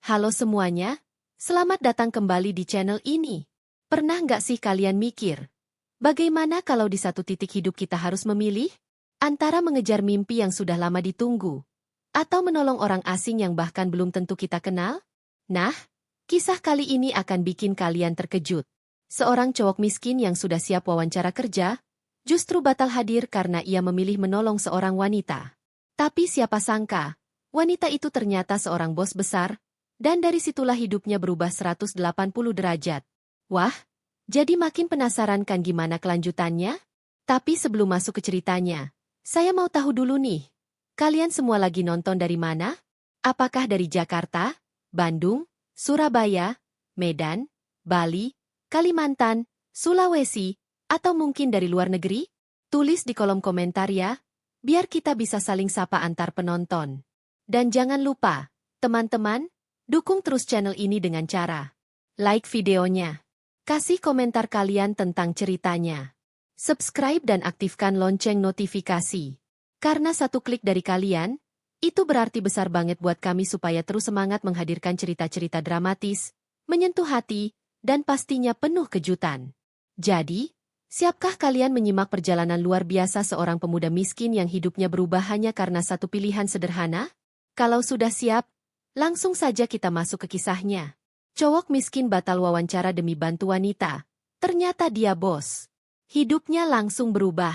Halo semuanya, selamat datang kembali di channel ini. Pernah nggak sih kalian mikir, bagaimana kalau di satu titik hidup kita harus memilih? Antara mengejar mimpi yang sudah lama ditunggu, atau menolong orang asing yang bahkan belum tentu kita kenal? Nah, kisah kali ini akan bikin kalian terkejut. Seorang cowok miskin yang sudah siap wawancara kerja, justru batal hadir karena ia memilih menolong seorang wanita. Tapi siapa sangka, wanita itu ternyata seorang bos besar, dan dari situlah hidupnya berubah 180 derajat. Wah, jadi makin penasaran kan gimana kelanjutannya? Tapi sebelum masuk ke ceritanya, saya mau tahu dulu nih, kalian semua lagi nonton dari mana? Apakah dari Jakarta, Bandung, Surabaya, Medan, Bali, Kalimantan, Sulawesi, atau mungkin dari luar negeri? Tulis di kolom komentar ya, biar kita bisa saling sapa antar penonton. Dan jangan lupa, teman-teman, dukung terus channel ini dengan cara like videonya, kasih komentar kalian tentang ceritanya, subscribe dan aktifkan lonceng notifikasi. Karena satu klik dari kalian, itu berarti besar banget buat kami supaya terus semangat menghadirkan cerita-cerita dramatis, menyentuh hati, dan pastinya penuh kejutan. Jadi, siapkah kalian menyimak perjalanan luar biasa seorang pemuda miskin yang hidupnya berubah hanya karena satu pilihan sederhana? Kalau sudah siap, langsung saja kita masuk ke kisahnya. Cowok miskin batal wawancara demi bantu wanita. Ternyata dia bos. Hidupnya langsung berubah.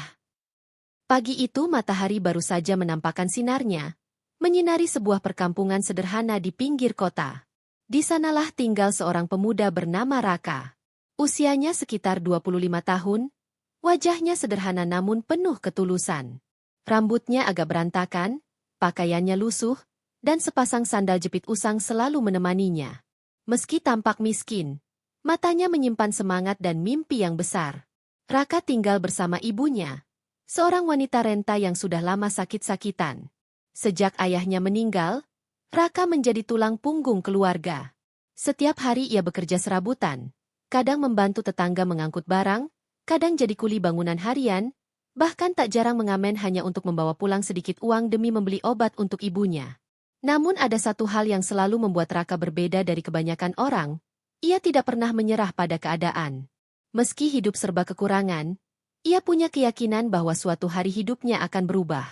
Pagi itu matahari baru saja menampakkan sinarnya, menyinari sebuah perkampungan sederhana di pinggir kota. Di sanalah tinggal seorang pemuda bernama Raka. Usianya sekitar 25 tahun, wajahnya sederhana namun penuh ketulusan. Rambutnya agak berantakan, pakaiannya lusuh, dan sepasang sandal jepit usang selalu menemaninya. Meski tampak miskin, matanya menyimpan semangat dan mimpi yang besar. Raka tinggal bersama ibunya, seorang wanita renta yang sudah lama sakit-sakitan. Sejak ayahnya meninggal, Raka menjadi tulang punggung keluarga. Setiap hari ia bekerja serabutan, kadang membantu tetangga mengangkut barang, kadang jadi kuli bangunan harian, bahkan tak jarang mengamen hanya untuk membawa pulang sedikit uang demi membeli obat untuk ibunya. Namun ada satu hal yang selalu membuat Raka berbeda dari kebanyakan orang, ia tidak pernah menyerah pada keadaan. Meski hidup serba kekurangan, ia punya keyakinan bahwa suatu hari hidupnya akan berubah.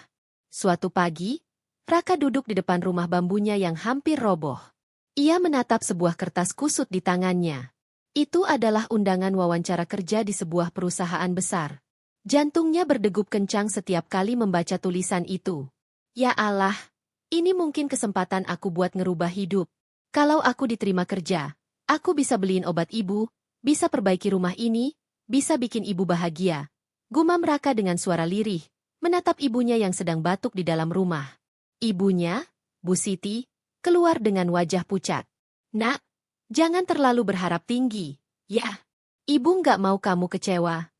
Suatu pagi, Raka duduk di depan rumah bambunya yang hampir roboh. Ia menatap sebuah kertas kusut di tangannya. Itu adalah undangan wawancara kerja di sebuah perusahaan besar. Jantungnya berdegup kencang setiap kali membaca tulisan itu. Ya Allah! Ini mungkin kesempatan aku buat ngerubah hidup. Kalau aku diterima kerja, aku bisa beliin obat ibu, bisa perbaiki rumah ini, bisa bikin ibu bahagia. Gumam Raka dengan suara lirih, menatap ibunya yang sedang batuk di dalam rumah. Ibunya, Bu Siti, keluar dengan wajah pucat. Nak, jangan terlalu berharap tinggi, ya. Ibu nggak mau kamu kecewa.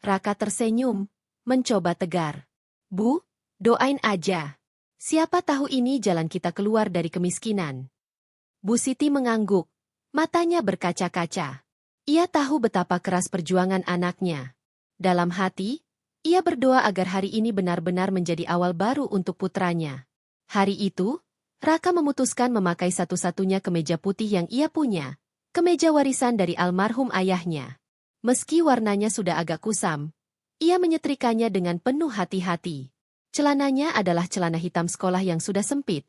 Raka tersenyum, mencoba tegar. Bu, doain aja. Siapa tahu ini jalan kita keluar dari kemiskinan. Bu Siti mengangguk, matanya berkaca-kaca. Ia tahu betapa keras perjuangan anaknya. Dalam hati, ia berdoa agar hari ini benar-benar menjadi awal baru untuk putranya. Hari itu, Raka memutuskan memakai satu-satunya kemeja putih yang ia punya, kemeja warisan dari almarhum ayahnya. Meski warnanya sudah agak kusam, ia menyetrikanya dengan penuh hati-hati. Celananya adalah celana hitam sekolah yang sudah sempit,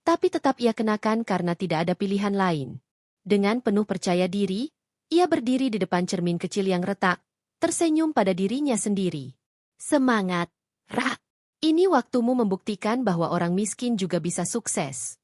tapi tetap ia kenakan karena tidak ada pilihan lain. Dengan penuh percaya diri, ia berdiri di depan cermin kecil yang retak, tersenyum pada dirinya sendiri. Semangat, Rak! Ini waktumu membuktikan bahwa orang miskin juga bisa sukses.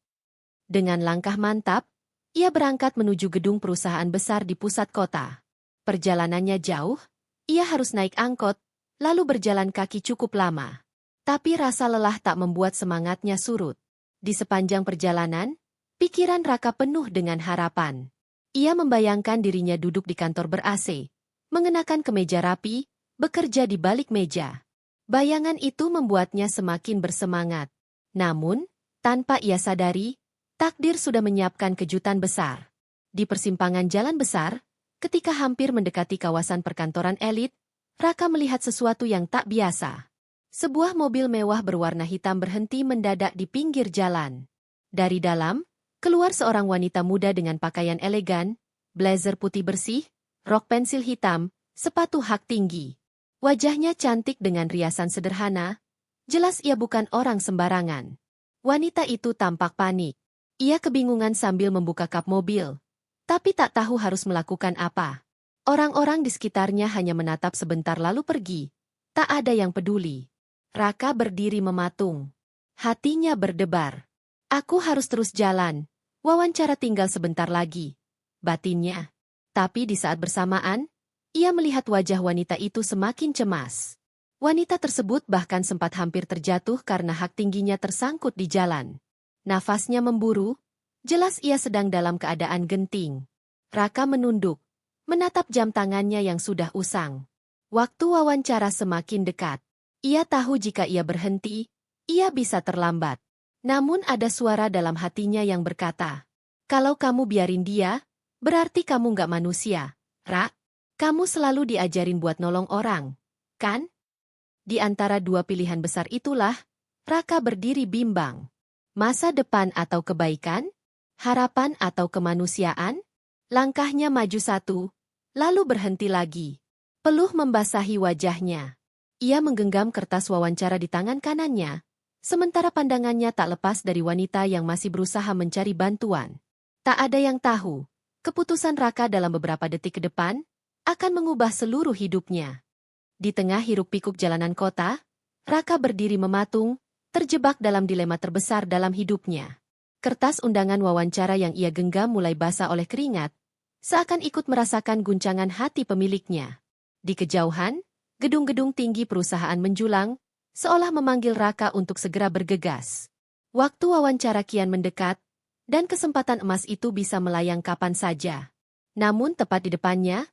Dengan langkah mantap, ia berangkat menuju gedung perusahaan besar di pusat kota. Perjalanannya jauh, ia harus naik angkot, lalu berjalan kaki cukup lama. Tapi rasa lelah tak membuat semangatnya surut. Di sepanjang perjalanan, pikiran Raka penuh dengan harapan. Ia membayangkan dirinya duduk di kantor ber-AC, mengenakan kemeja rapi, bekerja di balik meja. Bayangan itu membuatnya semakin bersemangat. Namun, tanpa ia sadari, takdir sudah menyiapkan kejutan besar. Di persimpangan jalan besar, ketika hampir mendekati kawasan perkantoran elit, Raka melihat sesuatu yang tak biasa. Sebuah mobil mewah berwarna hitam berhenti mendadak di pinggir jalan. Dari dalam, Keluar seorang wanita muda dengan pakaian elegan, blazer putih bersih, rok pensil hitam, sepatu hak tinggi. Wajahnya cantik dengan riasan sederhana, jelas ia bukan orang sembarangan. Wanita itu tampak panik. Ia kebingungan sambil membuka kap mobil, tapi tak tahu harus melakukan apa. Orang-orang di sekitarnya hanya menatap sebentar lalu pergi. Tak ada yang peduli. Raka berdiri mematung. Hatinya berdebar. Aku harus terus jalan. Wawancara tinggal sebentar lagi. Batinnya. Tapi di saat bersamaan, ia melihat wajah wanita itu semakin cemas. Wanita tersebut bahkan sempat hampir terjatuh karena hak tingginya tersangkut di jalan. Nafasnya memburu, jelas ia sedang dalam keadaan genting. Raka menunduk, menatap jam tangannya yang sudah usang. Waktu wawancara semakin dekat. Ia tahu jika ia berhenti, ia bisa terlambat. Namun ada suara dalam hatinya yang berkata, kalau kamu biarin dia, berarti kamu nggak manusia, Ra. Kamu selalu diajarin buat nolong orang, kan? Di antara dua pilihan besar itulah, Raka berdiri bimbang. Masa depan atau kebaikan? Harapan atau kemanusiaan? Langkahnya maju satu, lalu berhenti lagi. Peluh membasahi wajahnya. Ia menggenggam kertas wawancara di tangan kanannya, sementara pandangannya tak lepas dari wanita yang masih berusaha mencari bantuan. Tak ada yang tahu, keputusan Raka dalam beberapa detik ke depan akan mengubah seluruh hidupnya. Di tengah hiruk-pikuk jalanan kota, Raka berdiri mematung, terjebak dalam dilema terbesar dalam hidupnya. Kertas undangan wawancara yang ia genggam mulai basah oleh keringat, seakan ikut merasakan guncangan hati pemiliknya. Di kejauhan, gedung-gedung tinggi perusahaan menjulang, seolah memanggil Raka untuk segera bergegas. Waktu wawancara kian mendekat, dan kesempatan emas itu bisa melayang kapan saja. Namun tepat di depannya,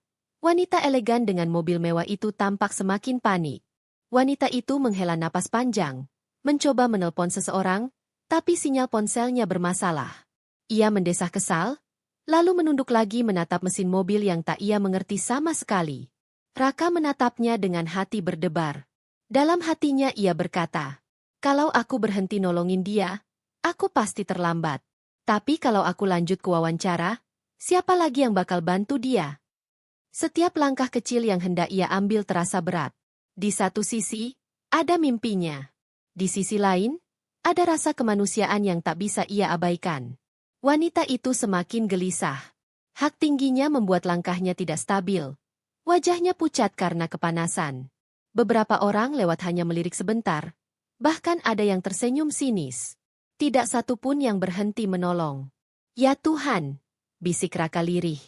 wanita elegan dengan mobil mewah itu tampak semakin panik. Wanita itu menghela napas panjang, mencoba menelpon seseorang, tapi sinyal ponselnya bermasalah. Ia mendesah kesal, lalu menunduk lagi menatap mesin mobil yang tak ia mengerti sama sekali. Raka menatapnya dengan hati berdebar. Dalam hatinya ia berkata, kalau aku berhenti nolongin dia, aku pasti terlambat. Tapi kalau aku lanjut ke wawancara, siapa lagi yang bakal bantu dia? Setiap langkah kecil yang hendak ia ambil terasa berat. Di satu sisi, ada mimpinya. Di sisi lain, ada rasa kemanusiaan yang tak bisa ia abaikan. Wanita itu semakin gelisah. Hak tingginya membuat langkahnya tidak stabil. Wajahnya pucat karena kepanasan. Beberapa orang lewat hanya melirik sebentar. Bahkan ada yang tersenyum sinis. Tidak satu pun yang berhenti menolong. Ya Tuhan, bisik Raka lirih.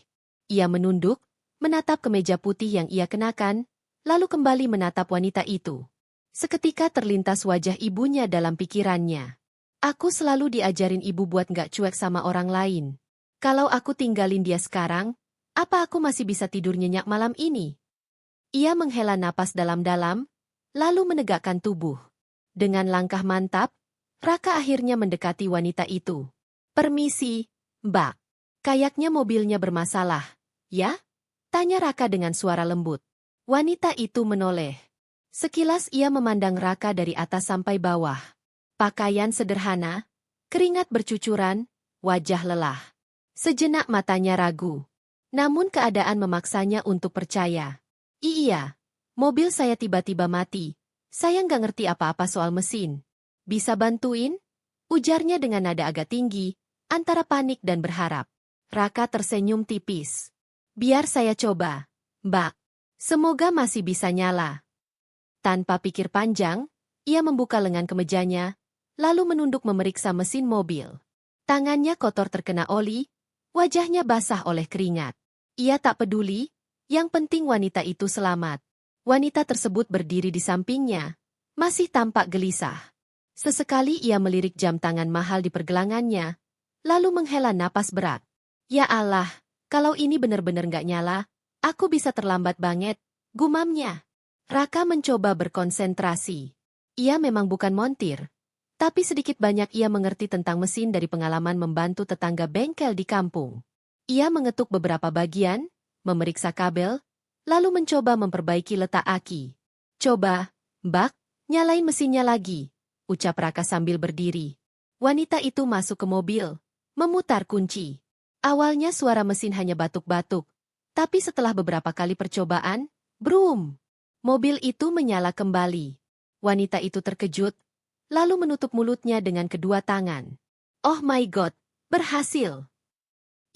Ia menunduk, menatap kemeja putih yang ia kenakan, lalu kembali menatap wanita itu. Seketika terlintas wajah ibunya dalam pikirannya. Aku selalu diajarin ibu buat nggak cuek sama orang lain. Kalau aku tinggalin dia sekarang, apa aku masih bisa tidur nyenyak malam ini? Ia menghela napas dalam-dalam, lalu menegakkan tubuh. Dengan langkah mantap, Raka akhirnya mendekati wanita itu. Permisi, Mbak. Kayaknya mobilnya bermasalah, ya? Tanya Raka dengan suara lembut. Wanita itu menoleh. Sekilas ia memandang Raka dari atas sampai bawah. Pakaian sederhana, keringat bercucuran, wajah lelah. Sejenak matanya ragu. Namun keadaan memaksanya untuk percaya. Iya, mobil saya tiba-tiba mati. Saya nggak ngerti apa-apa soal mesin. Bisa bantuin? Ujarnya dengan nada agak tinggi, antara panik dan berharap. Raka tersenyum tipis. Biar saya coba, Mbak. Semoga masih bisa nyala. Tanpa pikir panjang, ia membuka lengan kemejanya, lalu menunduk memeriksa mesin mobil. Tangannya kotor terkena oli, wajahnya basah oleh keringat. Ia tak peduli, yang penting wanita itu selamat. Wanita tersebut berdiri di sampingnya, masih tampak gelisah. Sesekali ia melirik jam tangan mahal di pergelangannya, lalu menghela napas berat. Ya Allah, kalau ini benar-benar nggak nyala, aku bisa terlambat banget, gumamnya. Raka mencoba berkonsentrasi. Ia memang bukan montir, tapi sedikit banyak ia mengerti tentang mesin dari pengalaman membantu tetangga bengkel di kampung. Ia mengetuk beberapa bagian, memeriksa kabel, lalu mencoba memperbaiki letak aki. Coba, Mbak, nyalain mesinnya lagi, ucap Raka sambil berdiri. Wanita itu masuk ke mobil, Memutar kunci. Awalnya suara mesin hanya batuk-batuk. Tapi setelah beberapa kali percobaan, brum! Mobil itu menyala kembali. Wanita itu terkejut, lalu menutup mulutnya dengan kedua tangan. Oh my God, berhasil!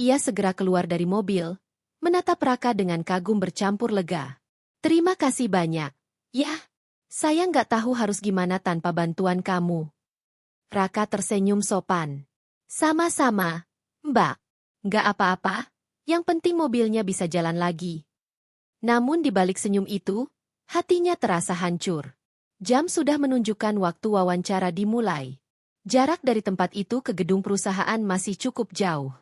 Ia segera keluar dari mobil, menatap Raka dengan kagum bercampur lega. Terima kasih banyak. Yah, saya nggak tahu harus gimana tanpa bantuan kamu. Raka tersenyum sopan. Sama-sama, Mbak. Nggak apa-apa, yang penting mobilnya bisa jalan lagi. Namun di balik senyum itu, hatinya terasa hancur. Jam sudah menunjukkan waktu wawancara dimulai. Jarak dari tempat itu ke gedung perusahaan masih cukup jauh.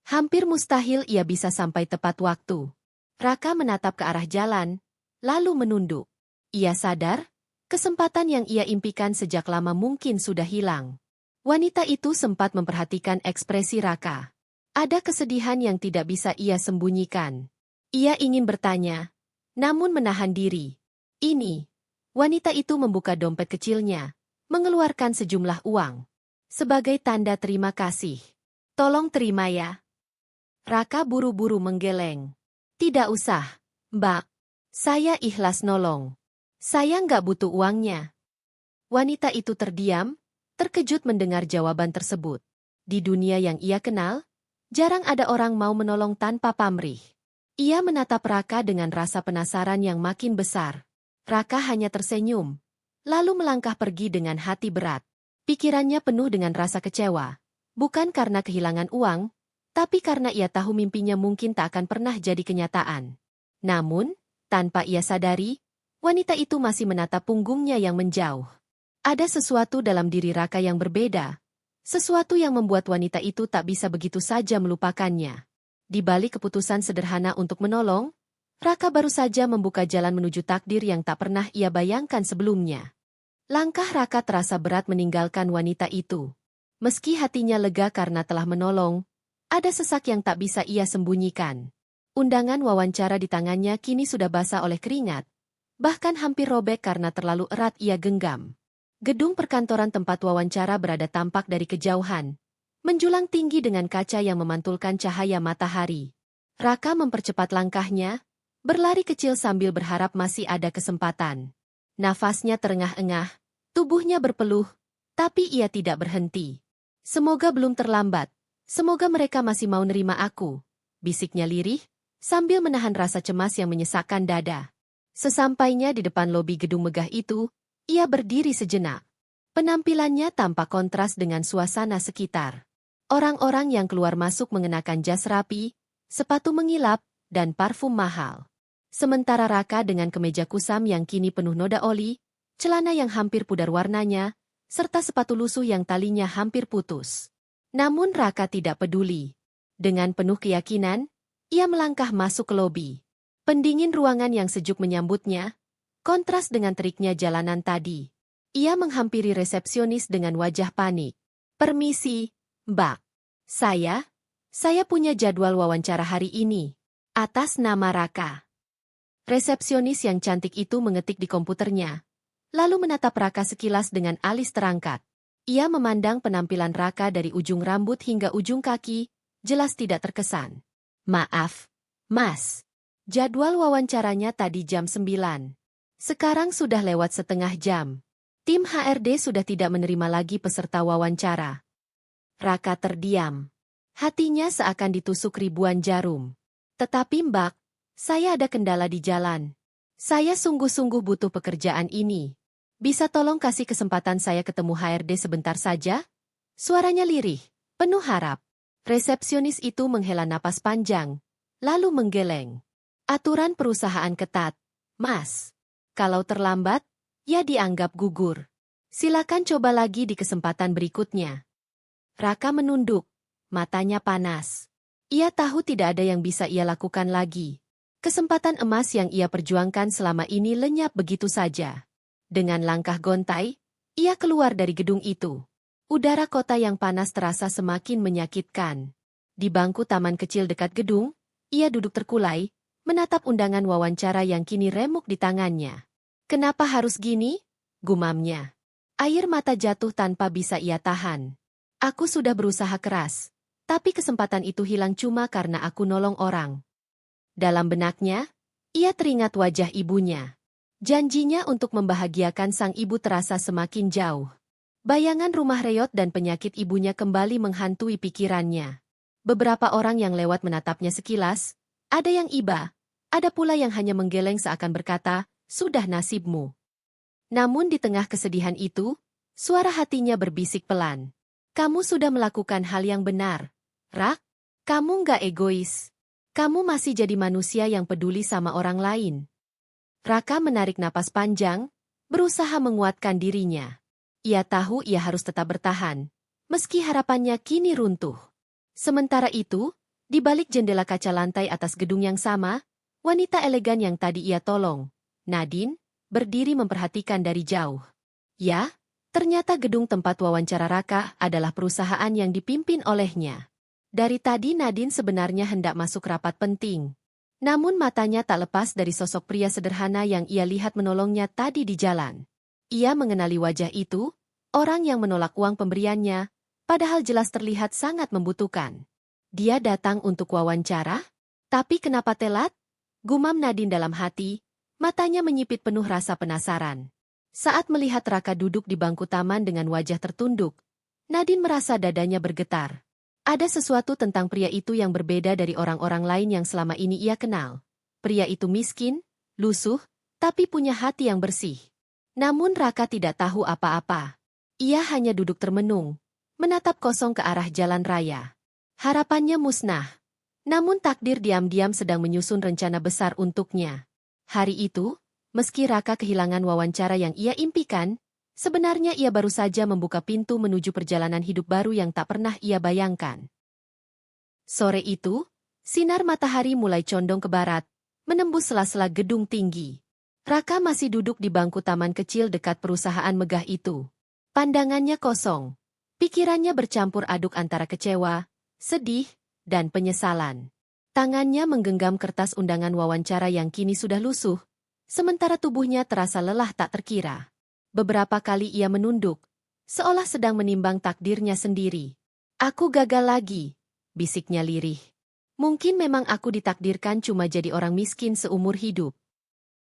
Hampir mustahil ia bisa sampai tepat waktu. Raka menatap ke arah jalan, lalu menunduk. Ia sadar, kesempatan yang ia impikan sejak lama mungkin sudah hilang. Wanita itu sempat memperhatikan ekspresi Raka. Ada kesedihan yang tidak bisa ia sembunyikan. Ia ingin bertanya, namun menahan diri. Ini, wanita itu membuka dompet kecilnya, mengeluarkan sejumlah uang. Sebagai tanda terima kasih. Tolong terima ya. Raka buru-buru menggeleng. Tidak usah, Mbak. Saya ikhlas nolong. Saya nggak butuh uangnya. Wanita itu terdiam, terkejut mendengar jawaban tersebut. Di dunia yang ia kenal, jarang ada orang mau menolong tanpa pamrih. Ia menatap Raka dengan rasa penasaran yang makin besar. Raka hanya tersenyum, lalu melangkah pergi dengan hati berat. Pikirannya penuh dengan rasa kecewa, bukan karena kehilangan uang, tapi karena ia tahu mimpinya mungkin tak akan pernah jadi kenyataan. Namun, tanpa ia sadari, wanita itu masih menatap punggungnya yang menjauh. Ada sesuatu dalam diri Raka yang berbeda, sesuatu yang membuat wanita itu tak bisa begitu saja melupakannya. Di balik keputusan sederhana untuk menolong, Raka baru saja membuka jalan menuju takdir yang tak pernah ia bayangkan sebelumnya. Langkah Raka terasa berat meninggalkan wanita itu. Meski hatinya lega karena telah menolong, ada sesak yang tak bisa ia sembunyikan. Undangan wawancara di tangannya kini sudah basah oleh keringat, bahkan hampir robek karena terlalu erat ia genggam. Gedung perkantoran tempat wawancara berada tampak dari kejauhan, menjulang tinggi dengan kaca yang memantulkan cahaya matahari. Raka mempercepat langkahnya, berlari kecil sambil berharap masih ada kesempatan. Nafasnya terengah-engah, tubuhnya berpeluh, tapi ia tidak berhenti. Semoga belum terlambat, semoga mereka masih mau nerima aku, bisiknya lirih, sambil menahan rasa cemas yang menyesakkan dada. Sesampainya di depan lobi gedung megah itu, ia berdiri sejenak. Penampilannya tampak kontras dengan suasana sekitar. Orang-orang yang keluar masuk mengenakan jas rapi, sepatu mengilap, dan parfum mahal. Sementara Raka dengan kemeja kusam yang kini penuh noda oli, celana yang hampir pudar warnanya, serta sepatu lusuh yang talinya hampir putus. Namun Raka tidak peduli. Dengan penuh keyakinan, ia melangkah masuk ke lobi. Pendingin ruangan yang sejuk menyambutnya, kontras dengan teriknya jalanan tadi. Ia menghampiri resepsionis dengan wajah panik. Permisi, Mbak. Saya punya jadwal wawancara hari ini. Atas nama Raka. Resepsionis yang cantik itu mengetik di komputernya, lalu menatap Raka sekilas dengan alis terangkat. Ia memandang penampilan Raka dari ujung rambut hingga ujung kaki, jelas tidak terkesan. Maaf, Mas. Jadwal wawancaranya tadi jam 9. Sekarang sudah lewat setengah jam. Tim HRD sudah tidak menerima lagi peserta wawancara. Raka terdiam. Hatinya seakan ditusuk ribuan jarum. Tetapi Mbak, saya ada kendala di jalan. Saya sungguh-sungguh butuh pekerjaan ini. Bisa tolong kasih kesempatan saya ketemu HRD sebentar saja? Suaranya lirih, penuh harap. Resepsionis itu menghela napas panjang, lalu menggeleng. Aturan perusahaan ketat. Mas, kalau terlambat, ya dianggap gugur. Silakan coba lagi di kesempatan berikutnya. Raka menunduk, matanya panas. Ia tahu tidak ada yang bisa ia lakukan lagi. Kesempatan emas yang ia perjuangkan selama ini lenyap begitu saja. Dengan langkah gontai, ia keluar dari gedung itu. Udara kota yang panas terasa semakin menyakitkan. Di bangku taman kecil dekat gedung, ia duduk terkulai, menatap undangan wawancara yang kini remuk di tangannya. Kenapa harus gini? Gumamnya. Air mata jatuh tanpa bisa ia tahan. Aku sudah berusaha keras, Tapi kesempatan itu hilang cuma karena aku nolong orang. Dalam benaknya, ia teringat wajah ibunya. Janjinya untuk membahagiakan sang ibu terasa semakin jauh. Bayangan rumah reot dan penyakit ibunya kembali menghantui pikirannya. Beberapa orang yang lewat menatapnya sekilas, ada yang iba, ada pula yang hanya menggeleng seakan berkata, "Sudah nasibmu." Namun di tengah kesedihan itu, suara hatinya berbisik pelan. "Kamu sudah melakukan hal yang benar, Rak. Kamu nggak egois. Kamu masih jadi manusia yang peduli sama orang lain." Raka menarik napas panjang, berusaha menguatkan dirinya. Ia tahu ia harus tetap bertahan, meski harapannya kini runtuh. Sementara itu, di balik jendela kaca lantai atas gedung yang sama, wanita elegan yang tadi ia tolong, Nadine, berdiri memperhatikan dari jauh. Ya, ternyata gedung tempat wawancara Raka adalah perusahaan yang dipimpin olehnya. Dari tadi Nadine sebenarnya hendak masuk rapat penting. Namun matanya tak lepas dari sosok pria sederhana yang ia lihat menolongnya tadi di jalan. Ia mengenali wajah itu, orang yang menolak uang pemberiannya, padahal jelas terlihat sangat membutuhkan. Dia datang untuk wawancara? Tapi kenapa telat? Gumam Nadine dalam hati, matanya menyipit penuh rasa penasaran. Saat melihat Raka duduk di bangku taman dengan wajah tertunduk, Nadine merasa dadanya bergetar. Ada sesuatu tentang pria itu yang berbeda dari orang-orang lain yang selama ini ia kenal. Pria itu miskin, lusuh, tapi punya hati yang bersih. Namun Raka tidak tahu apa-apa. Ia hanya duduk termenung, menatap kosong ke arah jalan raya. Harapannya musnah. Namun takdir diam-diam sedang menyusun rencana besar untuknya. Hari itu, meski Raka kehilangan wawancara yang ia impikan, sebenarnya ia baru saja membuka pintu menuju perjalanan hidup baru yang tak pernah ia bayangkan. Sore itu, sinar matahari mulai condong ke barat, menembus sela-sela gedung tinggi. Raka masih duduk di bangku taman kecil dekat perusahaan megah itu. Pandangannya kosong. Pikirannya bercampur aduk antara kecewa, sedih, dan penyesalan. Tangannya menggenggam kertas undangan wawancara yang kini sudah lusuh, sementara tubuhnya terasa lelah tak terkira. Beberapa kali ia menunduk, seolah sedang menimbang takdirnya sendiri. "Aku gagal lagi," bisiknya lirih. "Mungkin memang aku ditakdirkan cuma jadi orang miskin seumur hidup."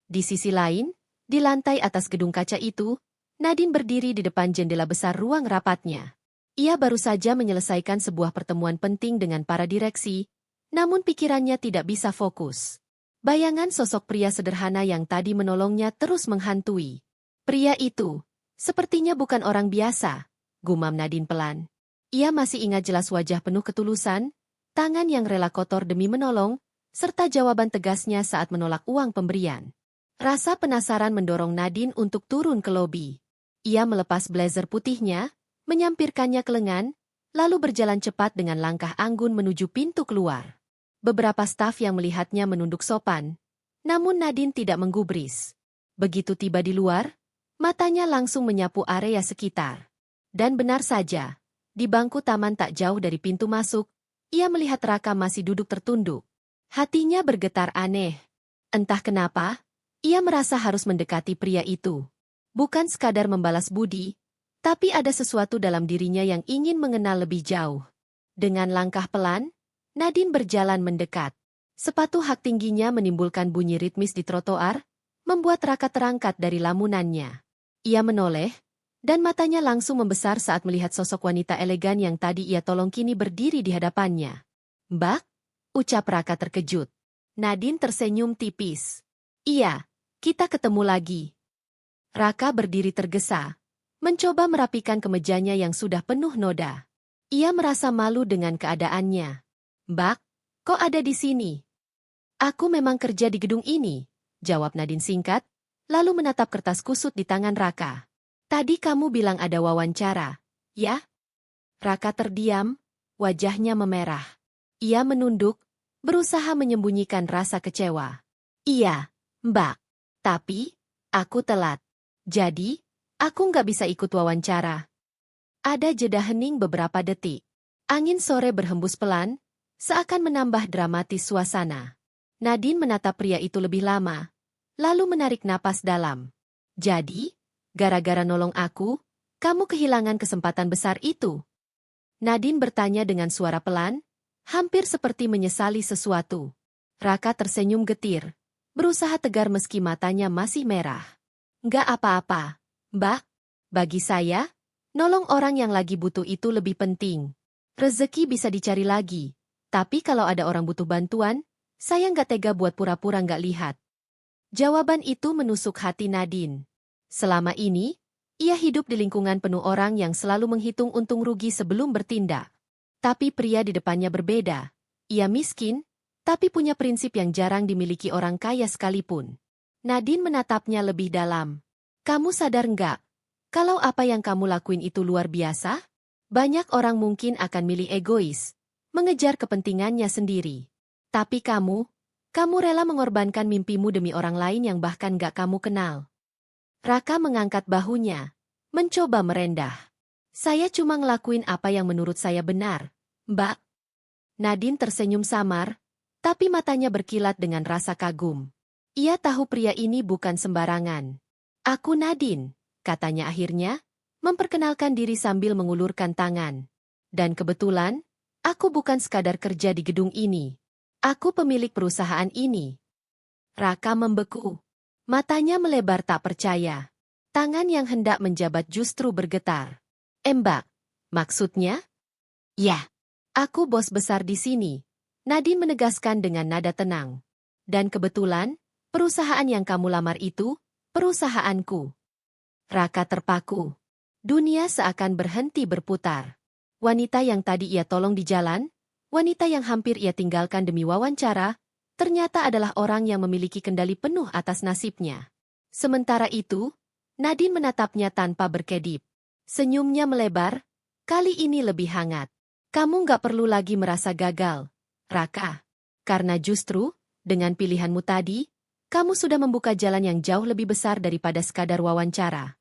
Di sisi lain, di lantai atas gedung kaca itu, Nadine berdiri di depan jendela besar ruang rapatnya. Ia baru saja menyelesaikan sebuah pertemuan penting dengan para direksi, namun pikirannya tidak bisa fokus. Bayangan sosok pria sederhana yang tadi menolongnya terus menghantui. Pria itu, sepertinya bukan orang biasa, gumam Nadine pelan. Ia masih ingat jelas wajah penuh ketulusan, tangan yang rela kotor demi menolong, serta jawaban tegasnya saat menolak uang pemberian. Rasa penasaran mendorong Nadine untuk turun ke lobi. Ia melepas blazer putihnya, menyampirkannya ke lengan, lalu berjalan cepat dengan langkah anggun menuju pintu keluar. Beberapa staf yang melihatnya menunduk sopan, namun Nadine tidak menggubris. Begitu tiba di luar, matanya langsung menyapu area sekitar. Dan benar saja, di bangku taman tak jauh dari pintu masuk, ia melihat Raka masih duduk tertunduk. Hatinya bergetar aneh. Entah kenapa, ia merasa harus mendekati pria itu. Bukan sekadar membalas budi, tapi ada sesuatu dalam dirinya yang ingin mengenal lebih jauh. Dengan langkah pelan, Nadine berjalan mendekat. Sepatu hak tingginya menimbulkan bunyi ritmis di trotoar, membuat Raka terangkat dari lamunannya. Ia menoleh, dan matanya langsung membesar saat melihat sosok wanita elegan yang tadi ia tolong kini berdiri di hadapannya. "Mbak?" ucap Raka terkejut. Nadine tersenyum tipis. "Iya, kita ketemu lagi." Raka berdiri tergesa, mencoba merapikan kemejanya yang sudah penuh noda. Ia merasa malu dengan keadaannya. "Mbak, kok ada di sini?" "Aku memang kerja di gedung ini," jawab Nadine singkat, lalu menatap kertas kusut di tangan Raka. "Tadi kamu bilang ada wawancara, ya?" Raka terdiam, wajahnya memerah. Ia menunduk, berusaha menyembunyikan rasa kecewa. "Iya, Mbak. Tapi, aku telat. Jadi, aku nggak bisa ikut wawancara." Ada jeda hening beberapa detik. Angin sore berhembus pelan, seakan menambah dramatis suasana. Nadine menatap pria itu lebih lama, lalu menarik napas dalam. "Jadi, gara-gara nolong aku, kamu kehilangan kesempatan besar itu?" Nadine bertanya dengan suara pelan, hampir seperti menyesali sesuatu. Raka tersenyum getir, berusaha tegar meski matanya masih merah. Nggak apa-apa, Mbak. Bagi saya, nolong orang yang lagi butuh itu lebih penting. Rezeki bisa dicari lagi, tapi kalau ada orang butuh bantuan, saya nggak tega buat pura-pura nggak lihat. Jawaban itu menusuk hati Nadine. Selama ini, ia hidup di lingkungan penuh orang yang selalu menghitung untung rugi sebelum bertindak. Tapi pria di depannya berbeda. Ia miskin, tapi punya prinsip yang jarang dimiliki orang kaya sekalipun. Nadine menatapnya lebih dalam. Kamu sadar nggak? Kalau apa yang kamu lakuin itu luar biasa? Banyak orang mungkin akan milih egois, mengejar kepentingannya sendiri. Tapi kamu rela mengorbankan mimpimu demi orang lain yang bahkan gak kamu kenal. Raka mengangkat bahunya, mencoba merendah. Saya cuma ngelakuin apa yang menurut saya benar, Mbak. Nadine tersenyum samar, tapi matanya berkilat dengan rasa kagum. Ia tahu pria ini bukan sembarangan. Aku Nadine, katanya akhirnya, memperkenalkan diri sambil mengulurkan tangan. Dan kebetulan, aku bukan sekadar kerja di gedung ini. Aku pemilik perusahaan ini. Raka membeku. Matanya melebar tak percaya. Tangan yang hendak menjabat justru bergetar. Mbak, maksudnya? Ya, aku bos besar di sini. Nadine menegaskan dengan nada tenang. Dan kebetulan, perusahaan yang kamu lamar itu, perusahaanku. Raka terpaku. Dunia seakan berhenti berputar. Wanita yang tadi ia tolong di jalan, wanita yang hampir ia tinggalkan demi wawancara, ternyata adalah orang yang memiliki kendali penuh atas nasibnya. Sementara itu, Nadine menatapnya tanpa berkedip. Senyumnya melebar, kali ini lebih hangat. Kamu nggak perlu lagi merasa gagal, Raka. Karena justru, dengan pilihanmu tadi, kamu sudah membuka jalan yang jauh lebih besar daripada sekadar wawancara.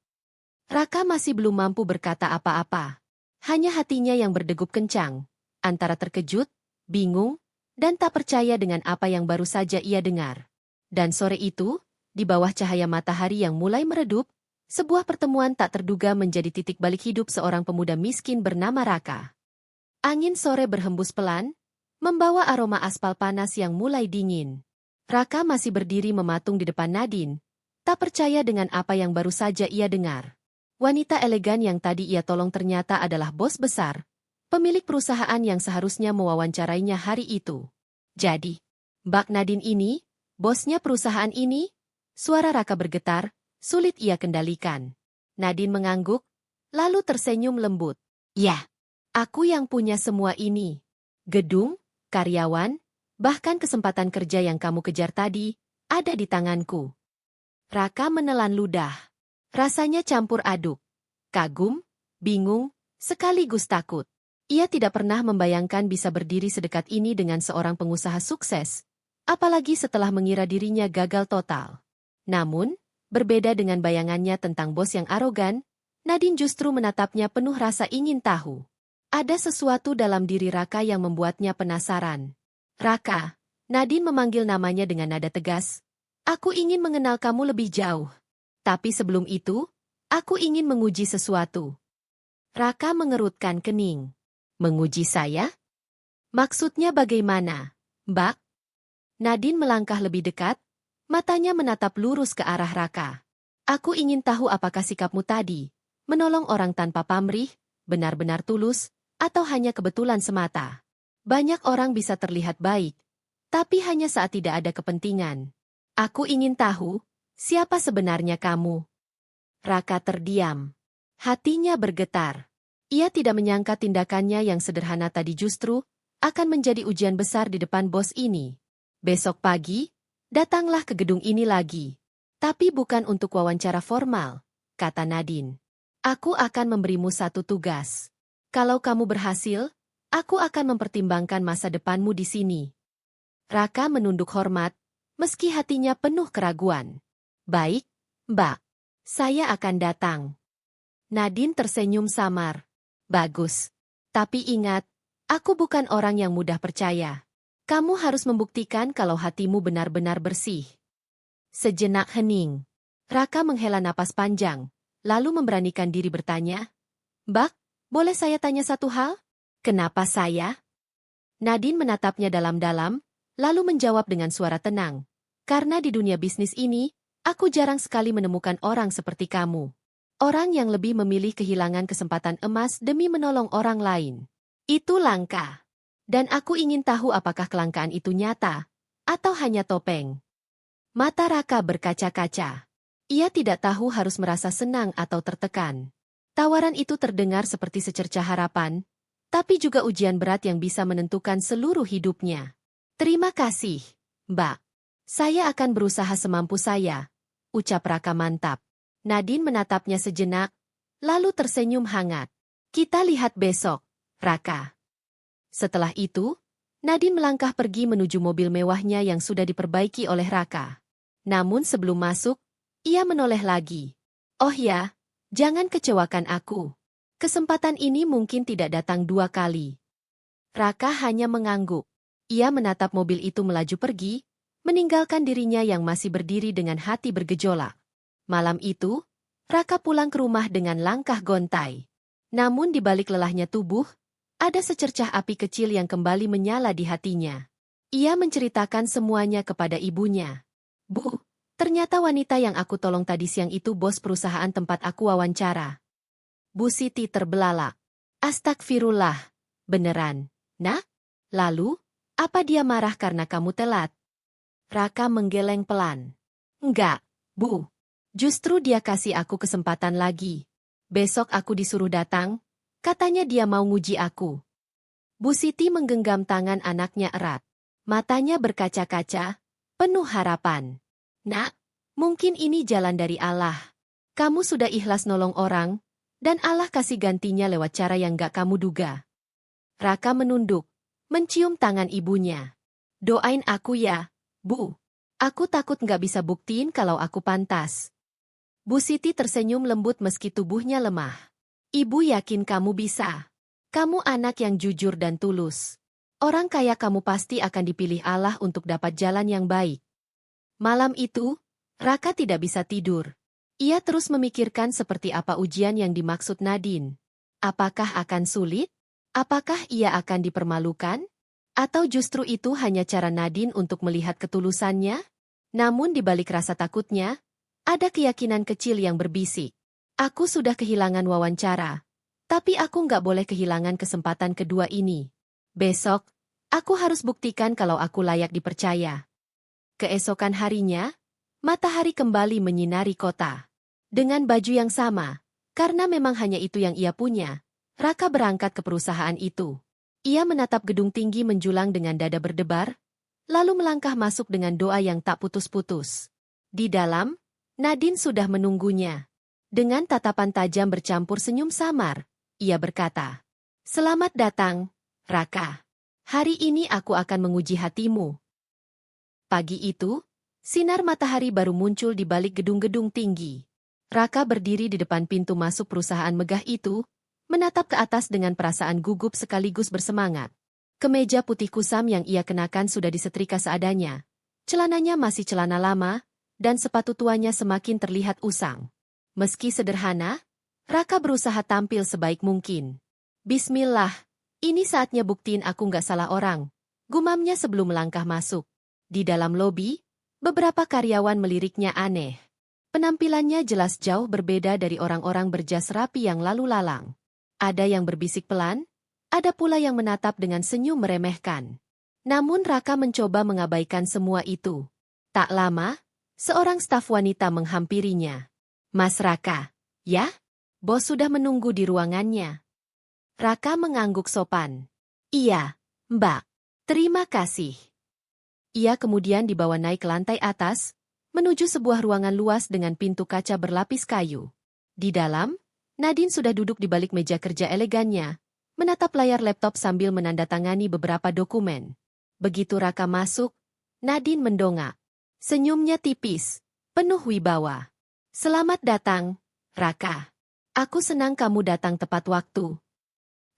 Raka masih belum mampu berkata apa-apa. Hanya hatinya yang berdegup kencang, antara terkejut, bingung, dan tak percaya dengan apa yang baru saja ia dengar. Dan sore itu, di bawah cahaya matahari yang mulai meredup, sebuah pertemuan tak terduga menjadi titik balik hidup seorang pemuda miskin bernama Raka. Angin sore berhembus pelan, membawa aroma aspal panas yang mulai dingin. Raka masih berdiri mematung di depan Nadine, tak percaya dengan apa yang baru saja ia dengar. Wanita elegan yang tadi ia tolong ternyata adalah bos besar, pemilik perusahaan yang seharusnya mewawancarainya hari itu. Jadi, Mbak Nadine ini, bosnya perusahaan ini? Suara Raka bergetar, sulit ia kendalikan. Nadine mengangguk, lalu tersenyum lembut. Ya, aku yang punya semua ini. Gedung, karyawan, bahkan kesempatan kerja yang kamu kejar tadi, ada di tanganku. Raka menelan ludah. Rasanya campur aduk. Kagum, bingung, sekaligus takut. Ia tidak pernah membayangkan bisa berdiri sedekat ini dengan seorang pengusaha sukses, apalagi setelah mengira dirinya gagal total. Namun, berbeda dengan bayangannya tentang bos yang arogan, Nadine justru menatapnya penuh rasa ingin tahu. Ada sesuatu dalam diri Raka yang membuatnya penasaran. Raka, Nadine memanggil namanya dengan nada tegas. Aku ingin mengenal kamu lebih jauh. Tapi sebelum itu, aku ingin menguji sesuatu. Raka mengerutkan kening. Menguji saya? Maksudnya bagaimana, Mbak? Nadine melangkah lebih dekat, matanya menatap lurus ke arah Raka. Aku ingin tahu apakah sikapmu tadi, menolong orang tanpa pamrih, benar-benar tulus, atau hanya kebetulan semata. Banyak orang bisa terlihat baik, tapi hanya saat tidak ada kepentingan. Aku ingin tahu, siapa sebenarnya kamu? Raka terdiam. Hatinya bergetar. Ia tidak menyangka tindakannya yang sederhana tadi justru akan menjadi ujian besar di depan bos ini. Besok pagi, datanglah ke gedung ini lagi. Tapi bukan untuk wawancara formal, kata Nadine. Aku akan memberimu satu tugas. Kalau kamu berhasil, aku akan mempertimbangkan masa depanmu di sini. Raka menunduk hormat, meski hatinya penuh keraguan. Baik, Mbak. Saya akan datang. Nadine tersenyum samar. Bagus. Tapi ingat, aku bukan orang yang mudah percaya. Kamu harus membuktikan kalau hatimu benar-benar bersih. Sejenak hening. Raka menghela napas panjang, lalu memberanikan diri bertanya, Mbak, boleh saya tanya satu hal? Kenapa saya? Nadine menatapnya dalam-dalam, lalu menjawab dengan suara tenang. Karena di dunia bisnis ini, aku jarang sekali menemukan orang seperti kamu. Orang yang lebih memilih kehilangan kesempatan emas demi menolong orang lain. Itu langka. Dan aku ingin tahu apakah kelangkaan itu nyata, atau hanya topeng. Mata Raka berkaca-kaca. Ia tidak tahu harus merasa senang atau tertekan. Tawaran itu terdengar seperti secercah harapan, tapi juga ujian berat yang bisa menentukan seluruh hidupnya. Terima kasih, Mbak. Saya akan berusaha semampu saya, ucap Raka mantap. Nadine menatapnya sejenak, lalu tersenyum hangat. Kita lihat besok, Raka. Setelah itu, Nadine melangkah pergi menuju mobil mewahnya yang sudah diperbaiki oleh Raka. Namun sebelum masuk, ia menoleh lagi. Oh ya, jangan kecewakan aku. Kesempatan ini mungkin tidak datang 2 kali. Raka hanya mengangguk. Ia menatap mobil itu melaju pergi, meninggalkan dirinya yang masih berdiri dengan hati bergejolak. Malam itu, Raka pulang ke rumah dengan langkah gontai. Namun di balik lelahnya tubuh, ada secercah api kecil yang kembali menyala di hatinya. Ia menceritakan semuanya kepada ibunya. Bu, ternyata wanita yang aku tolong tadi siang itu bos perusahaan tempat aku wawancara. Bu Siti terbelalak. Astagfirullah, beneran, Nak? Lalu, apa dia marah karena kamu telat? Raka menggeleng pelan. Enggak, Bu. Justru dia kasih aku kesempatan lagi. Besok aku disuruh datang, katanya dia mau nguji aku. Bu Siti menggenggam tangan anaknya erat. Matanya berkaca-kaca, penuh harapan. Nak, mungkin ini jalan dari Allah. Kamu sudah ikhlas nolong orang, dan Allah kasih gantinya lewat cara yang gak kamu duga. Raka menunduk, mencium tangan ibunya. Doain aku ya, Bu. Aku takut gak bisa buktiin kalau aku pantas. Bu Siti tersenyum lembut meski tubuhnya lemah. Ibu yakin kamu bisa. Kamu anak yang jujur dan tulus. Orang kaya kamu pasti akan dipilih Allah untuk dapat jalan yang baik. Malam itu, Raka tidak bisa tidur. Ia terus memikirkan seperti apa ujian yang dimaksud Nadine. Apakah akan sulit? Apakah ia akan dipermalukan? Atau justru itu hanya cara Nadine untuk melihat ketulusannya? Namun di balik rasa takutnya, ada keyakinan kecil yang berbisik. Aku sudah kehilangan wawancara, tapi aku nggak boleh kehilangan kesempatan kedua ini. Besok, aku harus buktikan kalau aku layak dipercaya. Keesokan harinya, matahari kembali menyinari kota. Dengan baju yang sama, karena memang hanya itu yang ia punya, Raka berangkat ke perusahaan itu. Ia menatap gedung tinggi menjulang dengan dada berdebar, lalu melangkah masuk dengan doa yang tak putus-putus. Di dalam, Nadine sudah menunggunya. Dengan tatapan tajam bercampur senyum samar, ia berkata, "Selamat datang, Raka. Hari ini aku akan menguji hatimu." Pagi itu, sinar matahari baru muncul di balik gedung-gedung tinggi. Raka berdiri di depan pintu masuk perusahaan megah itu, menatap ke atas dengan perasaan gugup sekaligus bersemangat. Kemeja putih kusam yang ia kenakan sudah disetrika seadanya. Celananya masih celana lama, dan sepatu tuanya semakin terlihat usang. Meski sederhana, Raka berusaha tampil sebaik mungkin. Bismillah, ini saatnya buktiin aku nggak salah orang, gumamnya sebelum melangkah masuk. Di dalam lobi, beberapa karyawan meliriknya aneh. Penampilannya jelas jauh berbeda dari orang-orang berjas rapi yang lalu lalang. Ada yang berbisik pelan, ada pula yang menatap dengan senyum meremehkan. Namun Raka mencoba mengabaikan semua itu. Tak lama, seorang staf wanita menghampirinya. "Mas Raka, ya? Bos sudah menunggu di ruangannya." Raka mengangguk sopan. "Iya, Mbak. Terima kasih." Ia kemudian dibawa naik ke lantai atas, menuju sebuah ruangan luas dengan pintu kaca berlapis kayu. Di dalam, Nadine sudah duduk di balik meja kerja elegannya, menatap layar laptop sambil menandatangani beberapa dokumen. Begitu Raka masuk, Nadine mendongak. Senyumnya tipis, penuh wibawa. "Selamat datang, Raka. Aku senang kamu datang tepat waktu."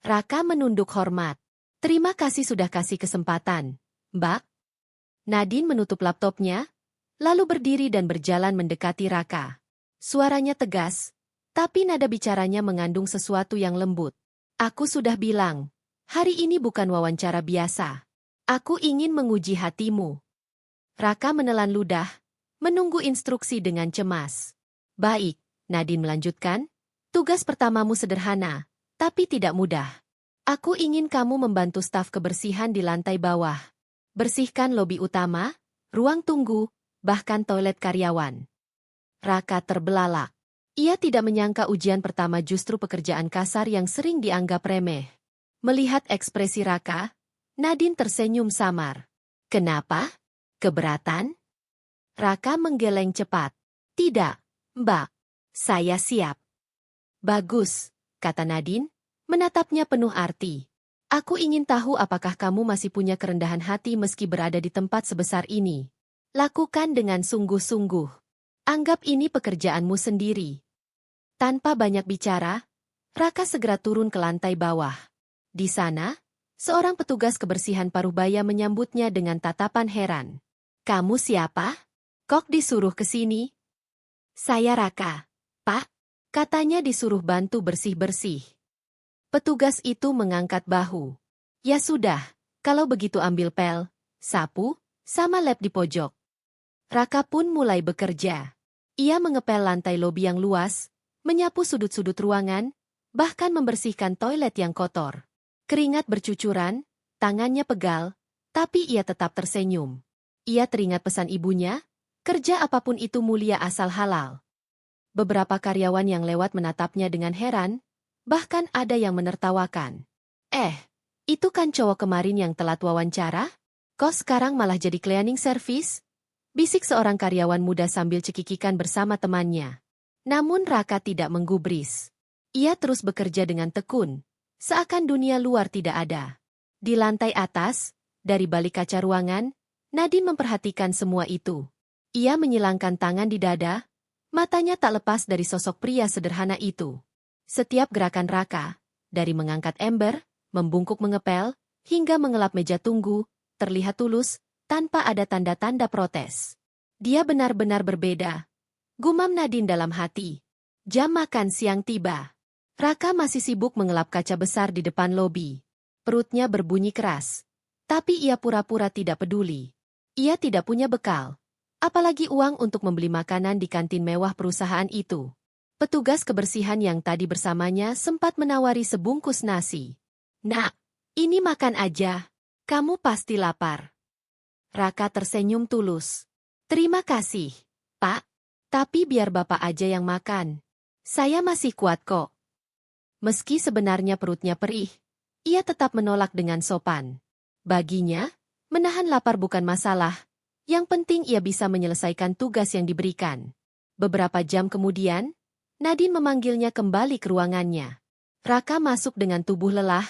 Raka menunduk hormat. "Terima kasih sudah kasih kesempatan, Mbak." Nadine menutup laptopnya, lalu berdiri dan berjalan mendekati Raka. Suaranya tegas, tapi nada bicaranya mengandung sesuatu yang lembut. "Aku sudah bilang, Hari ini bukan wawancara biasa. Aku ingin menguji hatimu. Raka menelan ludah, menunggu instruksi dengan cemas. Baik, Nadine melanjutkan. Tugas pertamamu sederhana, tapi tidak mudah. Aku ingin kamu membantu staf kebersihan di lantai bawah. Bersihkan lobi utama, ruang tunggu, bahkan toilet karyawan. Raka terbelalak. Ia tidak menyangka ujian pertama justru pekerjaan kasar yang sering dianggap remeh. Melihat ekspresi Raka, Nadine tersenyum samar. Kenapa? Keberatan? Raka menggeleng cepat. Tidak, Mbak. Saya siap. Bagus, kata Nadine, menatapnya penuh arti. Aku ingin tahu apakah kamu masih punya kerendahan hati meski berada di tempat sebesar ini. Lakukan dengan sungguh-sungguh. Anggap ini pekerjaanmu sendiri. Tanpa banyak bicara, Raka segera turun ke lantai bawah. Di sana, seorang petugas kebersihan Parubaya menyambutnya dengan tatapan heran. Kamu siapa? Kok disuruh ke sini? Saya Raka, Pak. Katanya disuruh bantu bersih-bersih. Petugas itu mengangkat bahu. Ya sudah, kalau begitu ambil pel, sapu, sama lap di pojok. Raka pun mulai bekerja. Ia mengepel lantai lobi yang luas, menyapu sudut-sudut ruangan, bahkan membersihkan toilet yang kotor. Keringat bercucuran, tangannya pegal, tapi ia tetap tersenyum. Ia teringat pesan ibunya, kerja apapun itu mulia asal halal. Beberapa karyawan yang lewat menatapnya dengan heran, bahkan ada yang menertawakan. Itu kan cowok kemarin yang telat wawancara? Kok sekarang malah jadi cleaning service? Bisik seorang karyawan muda sambil cekikikan bersama temannya. Namun Raka tidak menggubris. Ia terus bekerja dengan tekun, seakan dunia luar tidak ada. Di lantai atas, dari balik kaca ruangan, Nadine memperhatikan semua itu. Ia menyilangkan tangan di dada, matanya tak lepas dari sosok pria sederhana itu. Setiap gerakan Raka, dari mengangkat ember, membungkuk mengepel, hingga mengelap meja tunggu, terlihat tulus, tanpa ada tanda-tanda protes. Dia benar-benar berbeda. Gumam Nadine dalam hati. Jam makan siang tiba. Raka masih sibuk mengelap kaca besar di depan lobi. Perutnya berbunyi keras. Tapi ia pura-pura tidak peduli. Ia tidak punya bekal. Apalagi uang untuk membeli makanan di kantin mewah perusahaan itu. Petugas kebersihan yang tadi bersamanya sempat menawari sebungkus nasi. Nak, ini makan aja. Kamu pasti lapar. Raka tersenyum tulus. Terima kasih, Pak. Tapi biar Bapak aja yang makan. Saya masih kuat kok. Meski sebenarnya perutnya perih, ia tetap menolak dengan sopan. Baginya, menahan lapar bukan masalah. Yang penting ia bisa menyelesaikan tugas yang diberikan. Beberapa jam kemudian, Nadine memanggilnya kembali ke ruangannya. Raka masuk dengan tubuh lelah,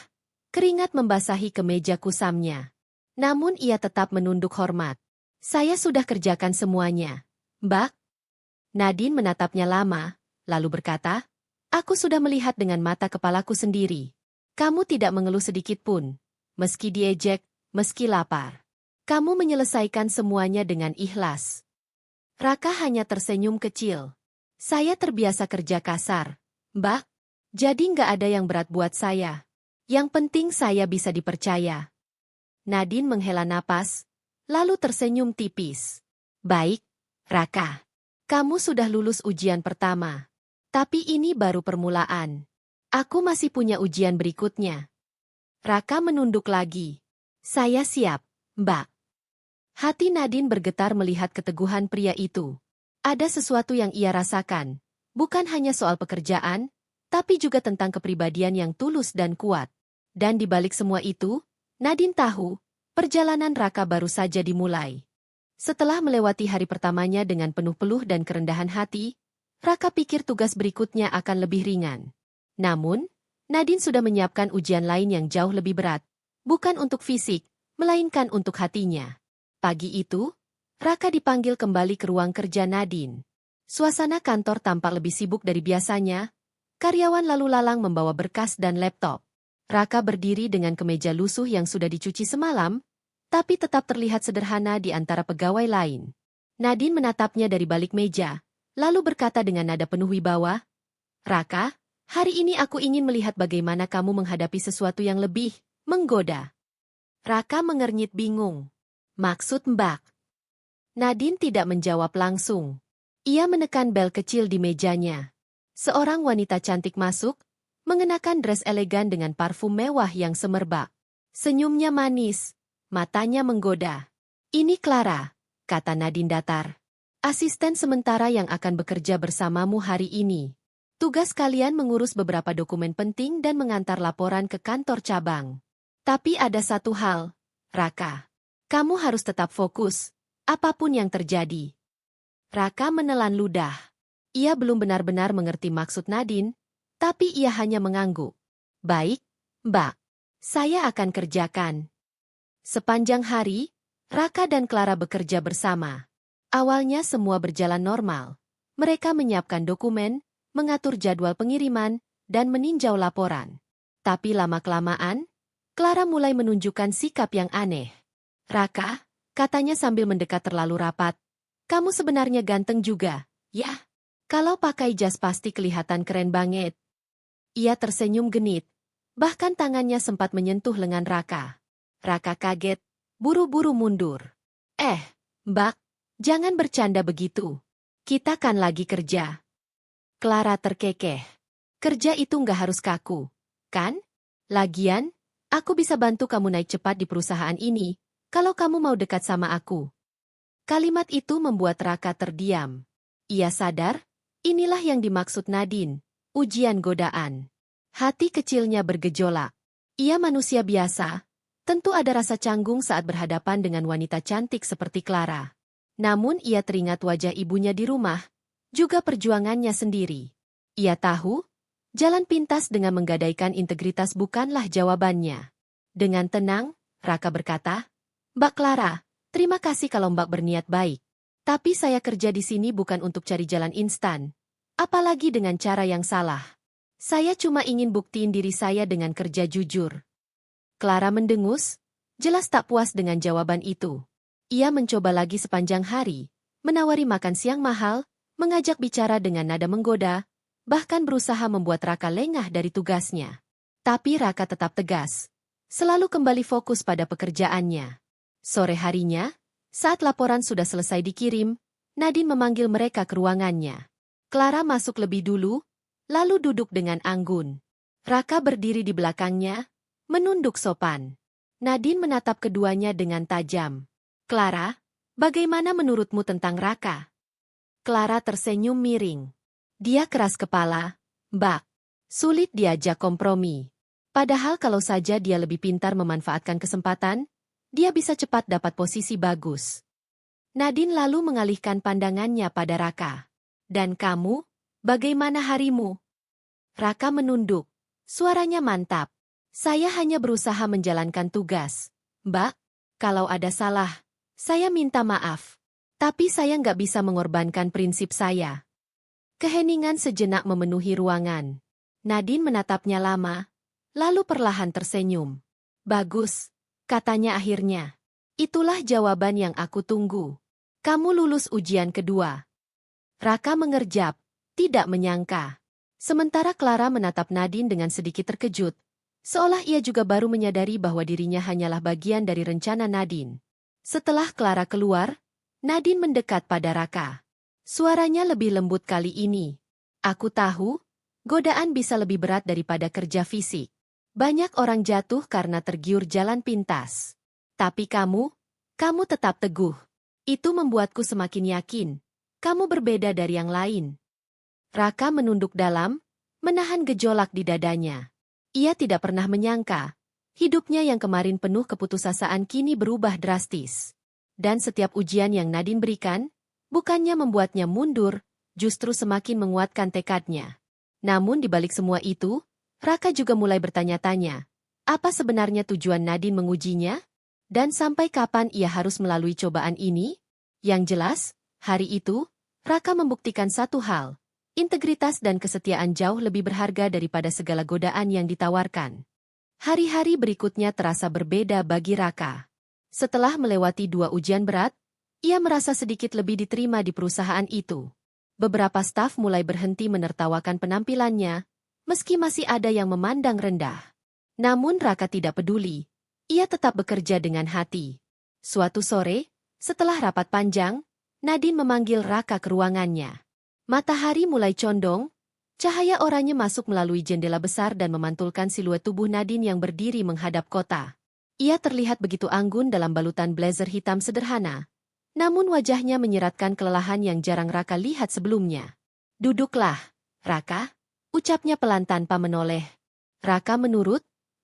keringat membasahi kemeja kusamnya. Namun ia tetap menunduk hormat. Saya sudah kerjakan semuanya, Mbak. Nadine menatapnya lama, lalu berkata, Aku sudah melihat dengan mata kepalaku sendiri. Kamu tidak mengeluh sedikit pun, meski diejek, meski lapar. Kamu menyelesaikan semuanya dengan ikhlas. Raka hanya tersenyum kecil. Saya terbiasa kerja kasar, Mbak. Jadi nggak ada yang berat buat saya. Yang penting saya bisa dipercaya. Nadine menghela napas, lalu tersenyum tipis. Baik, Raka. Kamu sudah lulus ujian pertama. Tapi ini baru permulaan. Aku masih punya ujian berikutnya. Raka menunduk lagi. Saya siap, Mbak. Hati Nadine bergetar melihat keteguhan pria itu. Ada sesuatu yang ia rasakan. Bukan hanya soal pekerjaan, tapi juga tentang kepribadian yang tulus dan kuat. Dan di balik semua itu, Nadine tahu, perjalanan Raka baru saja dimulai. Setelah melewati hari pertamanya dengan penuh peluh dan kerendahan hati, Raka pikir tugas berikutnya akan lebih ringan. Namun, Nadine sudah menyiapkan ujian lain yang jauh lebih berat. Bukan untuk fisik, melainkan untuk hatinya. Pagi itu, Raka dipanggil kembali ke ruang kerja Nadine. Suasana kantor tampak lebih sibuk dari biasanya. Karyawan lalu lalang membawa berkas dan laptop. Raka berdiri dengan kemeja lusuh yang sudah dicuci semalam, tapi tetap terlihat sederhana di antara pegawai lain. Nadine menatapnya dari balik meja, lalu berkata dengan nada penuh wibawa, Raka, hari ini aku ingin melihat bagaimana kamu menghadapi sesuatu yang lebih menggoda. Raka mengernyit bingung. Maksud Mbak? Nadine tidak menjawab langsung. Ia menekan bel kecil di mejanya. Seorang wanita cantik masuk, mengenakan dress elegan dengan parfum mewah yang semerbak. Senyumnya manis, matanya menggoda. Ini Clara, kata Nadine datar. Asisten sementara yang akan bekerja bersamamu hari ini. Tugas kalian mengurus beberapa dokumen penting dan mengantar laporan ke kantor cabang. Tapi ada satu hal, Raka. Kamu harus tetap fokus, apapun yang terjadi. Raka menelan ludah. Ia belum benar-benar mengerti maksud Nadine, tapi ia hanya mengangguk. Baik, Mbak. Saya akan kerjakan. Sepanjang hari, Raka dan Clara bekerja bersama. Awalnya semua berjalan normal. Mereka menyiapkan dokumen, mengatur jadwal pengiriman, dan meninjau laporan. Tapi lama-kelamaan, Clara mulai menunjukkan sikap yang aneh. Raka, katanya sambil mendekat terlalu rapat, kamu sebenarnya ganteng juga, ya? Kalau pakai jas pasti kelihatan keren banget. Ia tersenyum genit, bahkan tangannya sempat menyentuh lengan Raka. Raka kaget, buru-buru mundur. Mbak, jangan bercanda begitu. Kita kan lagi kerja. Clara terkekeh. Kerja itu nggak harus kaku, kan? Lagian, aku bisa bantu kamu naik cepat di perusahaan ini, kalau kamu mau dekat sama aku. Kalimat itu membuat Raka terdiam. Ia sadar, inilah yang dimaksud Nadine, ujian godaan. Hati kecilnya bergejolak. Ia manusia biasa, tentu ada rasa canggung saat berhadapan dengan wanita cantik seperti Clara. Namun ia teringat wajah ibunya di rumah, juga perjuangannya sendiri. Ia tahu, jalan pintas dengan menggadaikan integritas bukanlah jawabannya. Dengan tenang, Raka berkata, Mbak Clara, terima kasih kalau Mbak berniat baik. Tapi saya kerja di sini bukan untuk cari jalan instan. Apalagi dengan cara yang salah. Saya cuma ingin buktiin diri saya dengan kerja jujur. Clara mendengus, jelas tak puas dengan jawaban itu. Ia mencoba lagi sepanjang hari, menawari makan siang mahal, mengajak bicara dengan nada menggoda, bahkan berusaha membuat Raka lengah dari tugasnya. Tapi Raka tetap tegas, selalu kembali fokus pada pekerjaannya. Sore harinya, saat laporan sudah selesai dikirim, Nadine memanggil mereka ke ruangannya. Clara masuk lebih dulu, lalu duduk dengan anggun. Raka berdiri di belakangnya, menunduk sopan. Nadine menatap keduanya dengan tajam. Clara, bagaimana menurutmu tentang Raka? Clara tersenyum miring. Dia keras kepala, Mbak. Sulit diajak kompromi. Padahal kalau saja dia lebih pintar memanfaatkan kesempatan, dia bisa cepat dapat posisi bagus. Nadine lalu mengalihkan pandangannya pada Raka. Dan kamu, bagaimana harimu? Raka menunduk. Suaranya mantap. Saya hanya berusaha menjalankan tugas. Mbak, kalau ada salah, saya minta maaf. Tapi saya nggak bisa mengorbankan prinsip saya. Keheningan sejenak memenuhi ruangan. Nadine menatapnya lama, lalu perlahan tersenyum. Bagus, katanya akhirnya. Itulah jawaban yang aku tunggu. Kamu lulus ujian kedua. Raka mengerjap, tidak menyangka. Sementara Clara menatap Nadine dengan sedikit terkejut, seolah ia juga baru menyadari bahwa dirinya hanyalah bagian dari rencana Nadine. Setelah Clara keluar, Nadine mendekat pada Raka. Suaranya lebih lembut kali ini. Aku tahu, godaan bisa lebih berat daripada kerja fisik. Banyak orang jatuh karena tergiur jalan pintas. Tapi kamu tetap teguh. Itu membuatku semakin yakin, kamu berbeda dari yang lain. Raka menunduk dalam, menahan gejolak di dadanya. Ia tidak pernah menyangka, hidupnya yang kemarin penuh keputusasaan kini berubah drastis. Dan setiap ujian yang Nadine berikan, bukannya membuatnya mundur, justru semakin menguatkan tekadnya. Namun di balik semua itu, Raka juga mulai bertanya-tanya, apa sebenarnya tujuan Nadine mengujinya? Dan sampai kapan ia harus melalui cobaan ini? Yang jelas, hari itu, Raka membuktikan satu hal, integritas dan kesetiaan jauh lebih berharga daripada segala godaan yang ditawarkan. Hari-hari berikutnya terasa berbeda bagi Raka. Setelah melewati 2 ujian berat, ia merasa sedikit lebih diterima di perusahaan itu. Beberapa staf mulai berhenti menertawakan penampilannya, meski masih ada yang memandang rendah. Namun Raka tidak peduli. Ia tetap bekerja dengan hati. Suatu sore, setelah rapat panjang, Nadine memanggil Raka ke ruangannya. Matahari mulai condong, cahaya oranye masuk melalui jendela besar dan memantulkan siluet tubuh Nadine yang berdiri menghadap kota. Ia terlihat begitu anggun dalam balutan blazer hitam sederhana. Namun wajahnya menyeratkan kelelahan yang jarang Raka lihat sebelumnya. "Duduklah, Raka," ucapnya pelan tanpa menoleh. Raka menurut.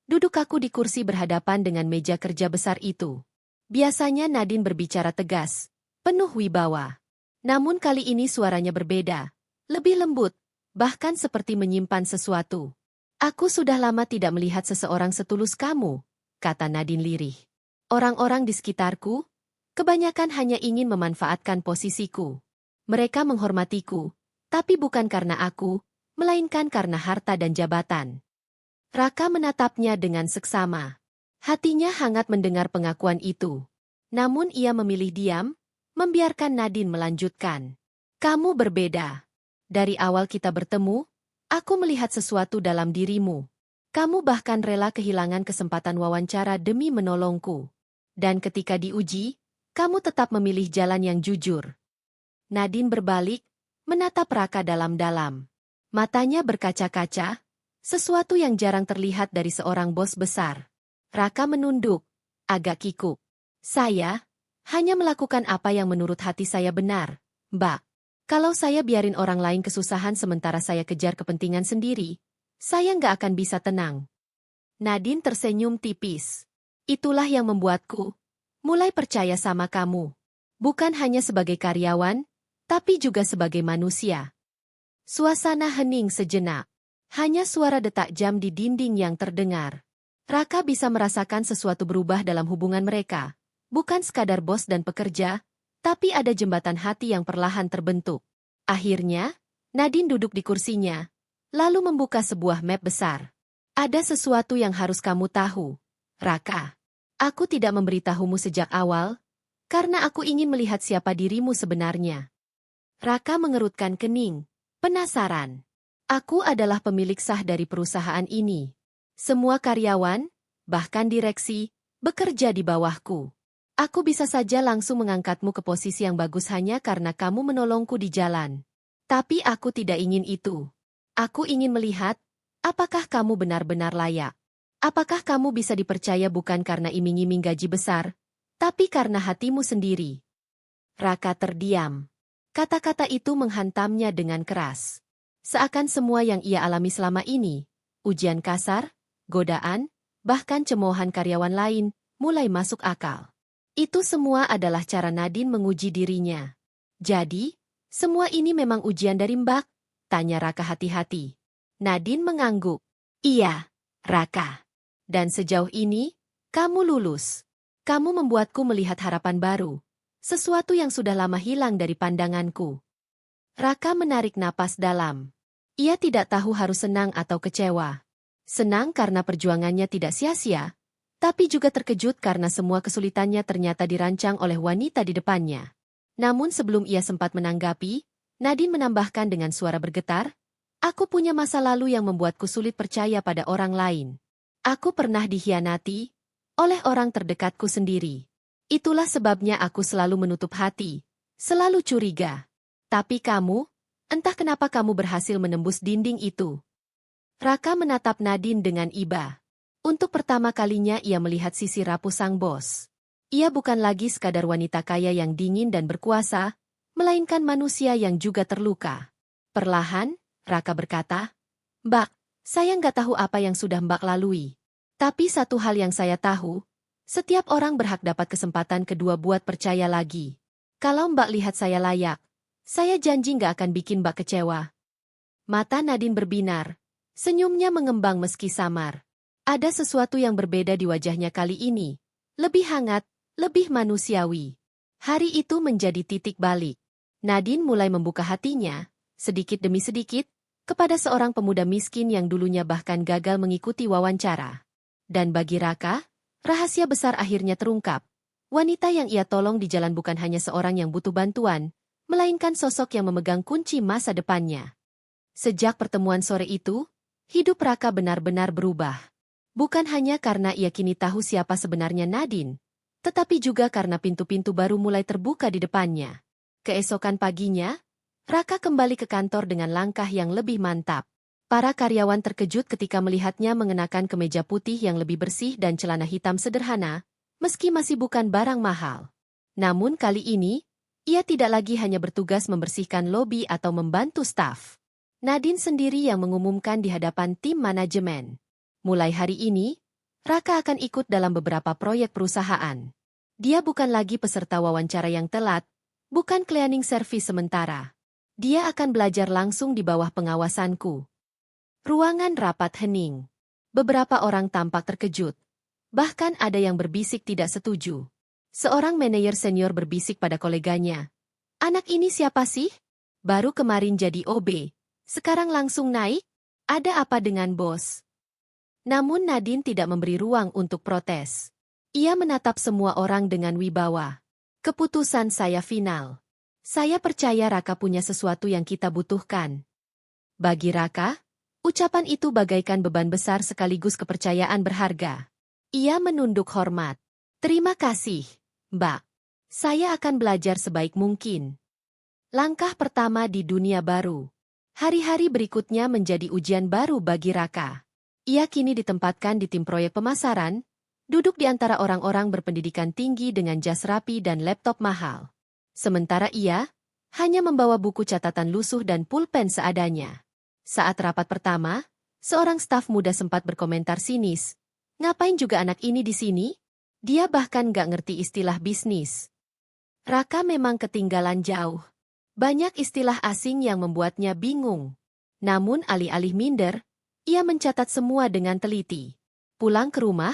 Duduk aku di kursi berhadapan dengan meja kerja besar itu. Biasanya Nadine berbicara tegas, penuh wibawa. Namun kali ini suaranya berbeda, lebih lembut, bahkan seperti menyimpan sesuatu. "Aku sudah lama tidak melihat seseorang setulus kamu," kata Nadine lirih. "Orang-orang di sekitarku, kebanyakan hanya ingin memanfaatkan posisiku. Mereka menghormatiku, tapi bukan karena aku, melainkan karena harta dan jabatan." Raka menatapnya dengan seksama. Hatinya hangat mendengar pengakuan itu. Namun ia memilih diam, membiarkan Nadine melanjutkan. "Kamu berbeda. Dari awal kita bertemu, aku melihat sesuatu dalam dirimu. Kamu bahkan rela kehilangan kesempatan wawancara demi menolongku. Dan ketika diuji, kamu tetap memilih jalan yang jujur." Nadine berbalik, menatap Raka dalam-dalam. Matanya berkaca-kaca, sesuatu yang jarang terlihat dari seorang bos besar. Raka menunduk, agak kikuk. "Saya hanya melakukan apa yang menurut hati saya benar, Mbak. Kalau saya biarin orang lain kesusahan sementara saya kejar kepentingan sendiri, saya nggak akan bisa tenang." Nadine tersenyum tipis. "Itulah yang membuatku mulai percaya sama kamu. Bukan hanya sebagai karyawan, tapi juga sebagai manusia." Suasana hening sejenak. Hanya suara detak jam di dinding yang terdengar. Raka bisa merasakan sesuatu berubah dalam hubungan mereka. Bukan sekadar bos dan pekerja, tapi ada jembatan hati yang perlahan terbentuk. Akhirnya, Nadine duduk di kursinya, lalu membuka sebuah map besar. "Ada sesuatu yang harus kamu tahu, Raka. Aku tidak memberitahumu sejak awal, karena aku ingin melihat siapa dirimu sebenarnya." Raka mengerutkan kening, penasaran. "Aku adalah pemilik sah dari perusahaan ini. Semua karyawan, bahkan direksi, bekerja di bawahku. Aku bisa saja langsung mengangkatmu ke posisi yang bagus hanya karena kamu menolongku di jalan. Tapi aku tidak ingin itu. Aku ingin melihat, apakah kamu benar-benar layak. Apakah kamu bisa dipercaya bukan karena iming-iming gaji besar, tapi karena hatimu sendiri." Raka terdiam. Kata-kata itu menghantamnya dengan keras. Seakan semua yang ia alami selama ini, ujian kasar, godaan, bahkan cemoohan karyawan lain, mulai masuk akal. Itu semua adalah cara Nadine menguji dirinya. "Jadi, semua ini memang ujian dari Mbak?" tanya Raka hati-hati. Nadine mengangguk. "Iya, Raka. Dan sejauh ini, kamu lulus. Kamu membuatku melihat harapan baru. Sesuatu yang sudah lama hilang dari pandanganku." Raka menarik napas dalam. Ia tidak tahu harus senang atau kecewa. Senang karena perjuangannya tidak sia-sia, tapi juga terkejut karena semua kesulitannya ternyata dirancang oleh wanita di depannya. Namun sebelum ia sempat menanggapi, Nadine menambahkan dengan suara bergetar, "Aku punya masa lalu yang membuatku sulit percaya pada orang lain. Aku pernah dikhianati oleh orang terdekatku sendiri. Itulah sebabnya aku selalu menutup hati, selalu curiga. Tapi kamu, entah kenapa kamu berhasil menembus dinding itu." Raka menatap Nadine dengan iba. Untuk pertama kalinya ia melihat sisi rapuh sang bos. Ia bukan lagi sekadar wanita kaya yang dingin dan berkuasa, melainkan manusia yang juga terluka. Perlahan, Raka berkata, "Mbak, saya nggak tahu apa yang sudah Mbak lalui. Tapi satu hal yang saya tahu, setiap orang berhak dapat kesempatan kedua buat percaya lagi. Kalau Mbak lihat saya layak, saya janji nggak akan bikin Mbak kecewa." Mata Nadine berbinar. Senyumnya mengembang meski samar. Ada sesuatu yang berbeda di wajahnya kali ini. Lebih hangat, lebih manusiawi. Hari itu menjadi titik balik. Nadine mulai membuka hatinya, sedikit demi sedikit, kepada seorang pemuda miskin yang dulunya bahkan gagal mengikuti wawancara. Dan bagi Raka, rahasia besar akhirnya terungkap. Wanita yang ia tolong di jalan bukan hanya seorang yang butuh bantuan, melainkan sosok yang memegang kunci masa depannya. Sejak pertemuan sore itu, hidup Raka benar-benar berubah. Bukan hanya karena ia kini tahu siapa sebenarnya Nadine, tetapi juga karena pintu-pintu baru mulai terbuka di depannya. Keesokan paginya, Raka kembali ke kantor dengan langkah yang lebih mantap. Para karyawan terkejut ketika melihatnya mengenakan kemeja putih yang lebih bersih dan celana hitam sederhana, meski masih bukan barang mahal. Namun kali ini, ia tidak lagi hanya bertugas membersihkan lobi atau membantu staf. Nadine sendiri yang mengumumkan di hadapan tim manajemen. Mulai hari ini, Raka akan ikut dalam beberapa proyek perusahaan. Dia bukan lagi peserta wawancara yang telat, bukan cleaning service sementara. Dia akan belajar langsung di bawah pengawasanku. Ruangan rapat hening. Beberapa orang tampak terkejut. Bahkan ada yang berbisik tidak setuju. Seorang manajer senior berbisik pada koleganya. Anak ini siapa sih? Baru kemarin jadi OB. Sekarang langsung naik? Ada apa dengan bos? Namun Nadine tidak memberi ruang untuk protes. Ia menatap semua orang dengan wibawa. Keputusan saya final. Saya percaya Raka punya sesuatu yang kita butuhkan. Bagi Raka, ucapan itu bagaikan beban besar sekaligus kepercayaan berharga. Ia menunduk hormat. Terima kasih, Mbak. Saya akan belajar sebaik mungkin. Langkah pertama di dunia baru. Hari-hari berikutnya menjadi ujian baru bagi Raka. Ia kini ditempatkan di tim proyek pemasaran, duduk di antara orang-orang berpendidikan tinggi dengan jas rapi dan laptop mahal. Sementara ia hanya membawa buku catatan lusuh dan pulpen seadanya. Saat rapat pertama, seorang staf muda sempat berkomentar sinis. Ngapain juga anak ini di sini? Dia bahkan gak ngerti istilah bisnis. Raka memang ketinggalan jauh. Banyak istilah asing yang membuatnya bingung. Namun alih-alih minder, ia mencatat semua dengan teliti. Pulang ke rumah,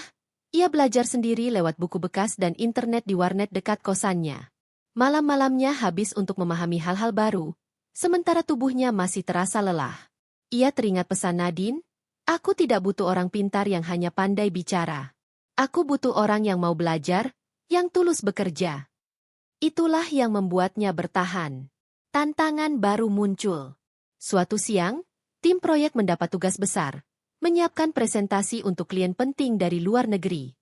ia belajar sendiri lewat buku bekas dan internet di warnet dekat kosannya. Malam-malamnya habis untuk memahami hal-hal baru, sementara tubuhnya masih terasa lelah. Ia teringat pesan Nadine, aku tidak butuh orang pintar yang hanya pandai bicara. Aku butuh orang yang mau belajar, yang tulus bekerja. Itulah yang membuatnya bertahan. Tantangan baru muncul. Suatu siang, tim proyek mendapat tugas besar, menyiapkan presentasi untuk klien penting dari luar negeri.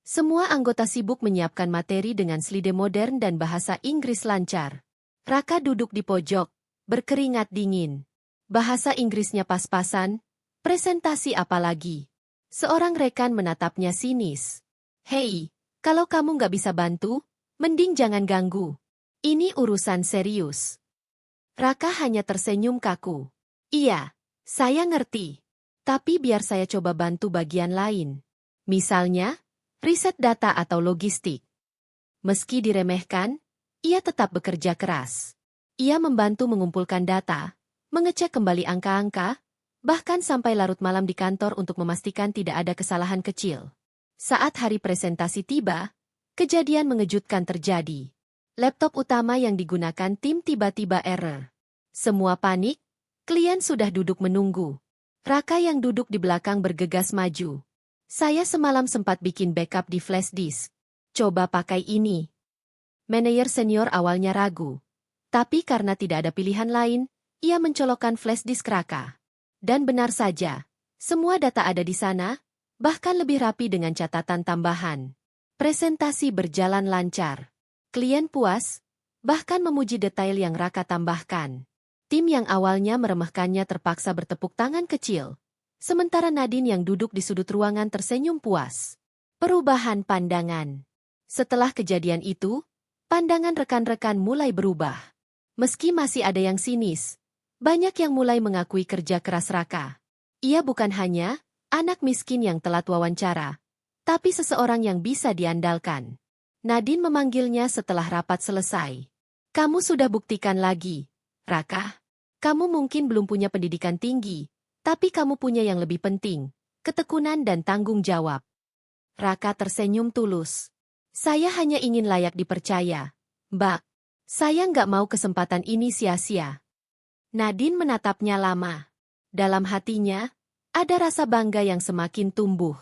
Semua anggota sibuk menyiapkan materi dengan slide modern dan bahasa Inggris lancar. Raka duduk di pojok, berkeringat dingin. Bahasa Inggrisnya pas-pasan, presentasi apalagi. Seorang rekan menatapnya sinis. Hei, kalau kamu nggak bisa bantu, mending jangan ganggu. Ini urusan serius. Raka hanya tersenyum kaku. Iya, saya ngerti. Tapi biar saya coba bantu bagian lain. Misalnya, riset data atau logistik. Meski diremehkan, ia tetap bekerja keras. Ia membantu mengumpulkan data, mengecek kembali angka-angka, bahkan sampai larut malam di kantor untuk memastikan tidak ada kesalahan kecil. Saat hari presentasi tiba, kejadian mengejutkan terjadi. Laptop utama yang digunakan tim tiba-tiba error. Semua panik, klien sudah duduk menunggu. Raka yang duduk di belakang bergegas maju. Saya semalam sempat bikin backup di flash disk. Coba pakai ini. Manajer senior awalnya ragu. Tapi karena tidak ada pilihan lain, ia mencolokkan flash disk Raka. Dan benar saja, semua data ada di sana, bahkan lebih rapi dengan catatan tambahan. Presentasi berjalan lancar. Klien puas, bahkan memuji detail yang Raka tambahkan. Tim yang awalnya meremehkannya terpaksa bertepuk tangan kecil. Sementara Nadine yang duduk di sudut ruangan tersenyum puas. Perubahan pandangan. Setelah kejadian itu, pandangan rekan-rekan mulai berubah. Meski masih ada yang sinis, banyak yang mulai mengakui kerja keras Raka. Ia bukan hanya anak miskin yang telat wawancara, tapi seseorang yang bisa diandalkan. Nadine memanggilnya setelah rapat selesai. Kamu sudah buktikan lagi, Raka. Kamu mungkin belum punya pendidikan tinggi, tapi kamu punya yang lebih penting, ketekunan dan tanggung jawab. Raka tersenyum tulus. Saya hanya ingin layak dipercaya. Mbak, saya nggak mau kesempatan ini sia-sia. Nadine menatapnya lama. Dalam hatinya, ada rasa bangga yang semakin tumbuh.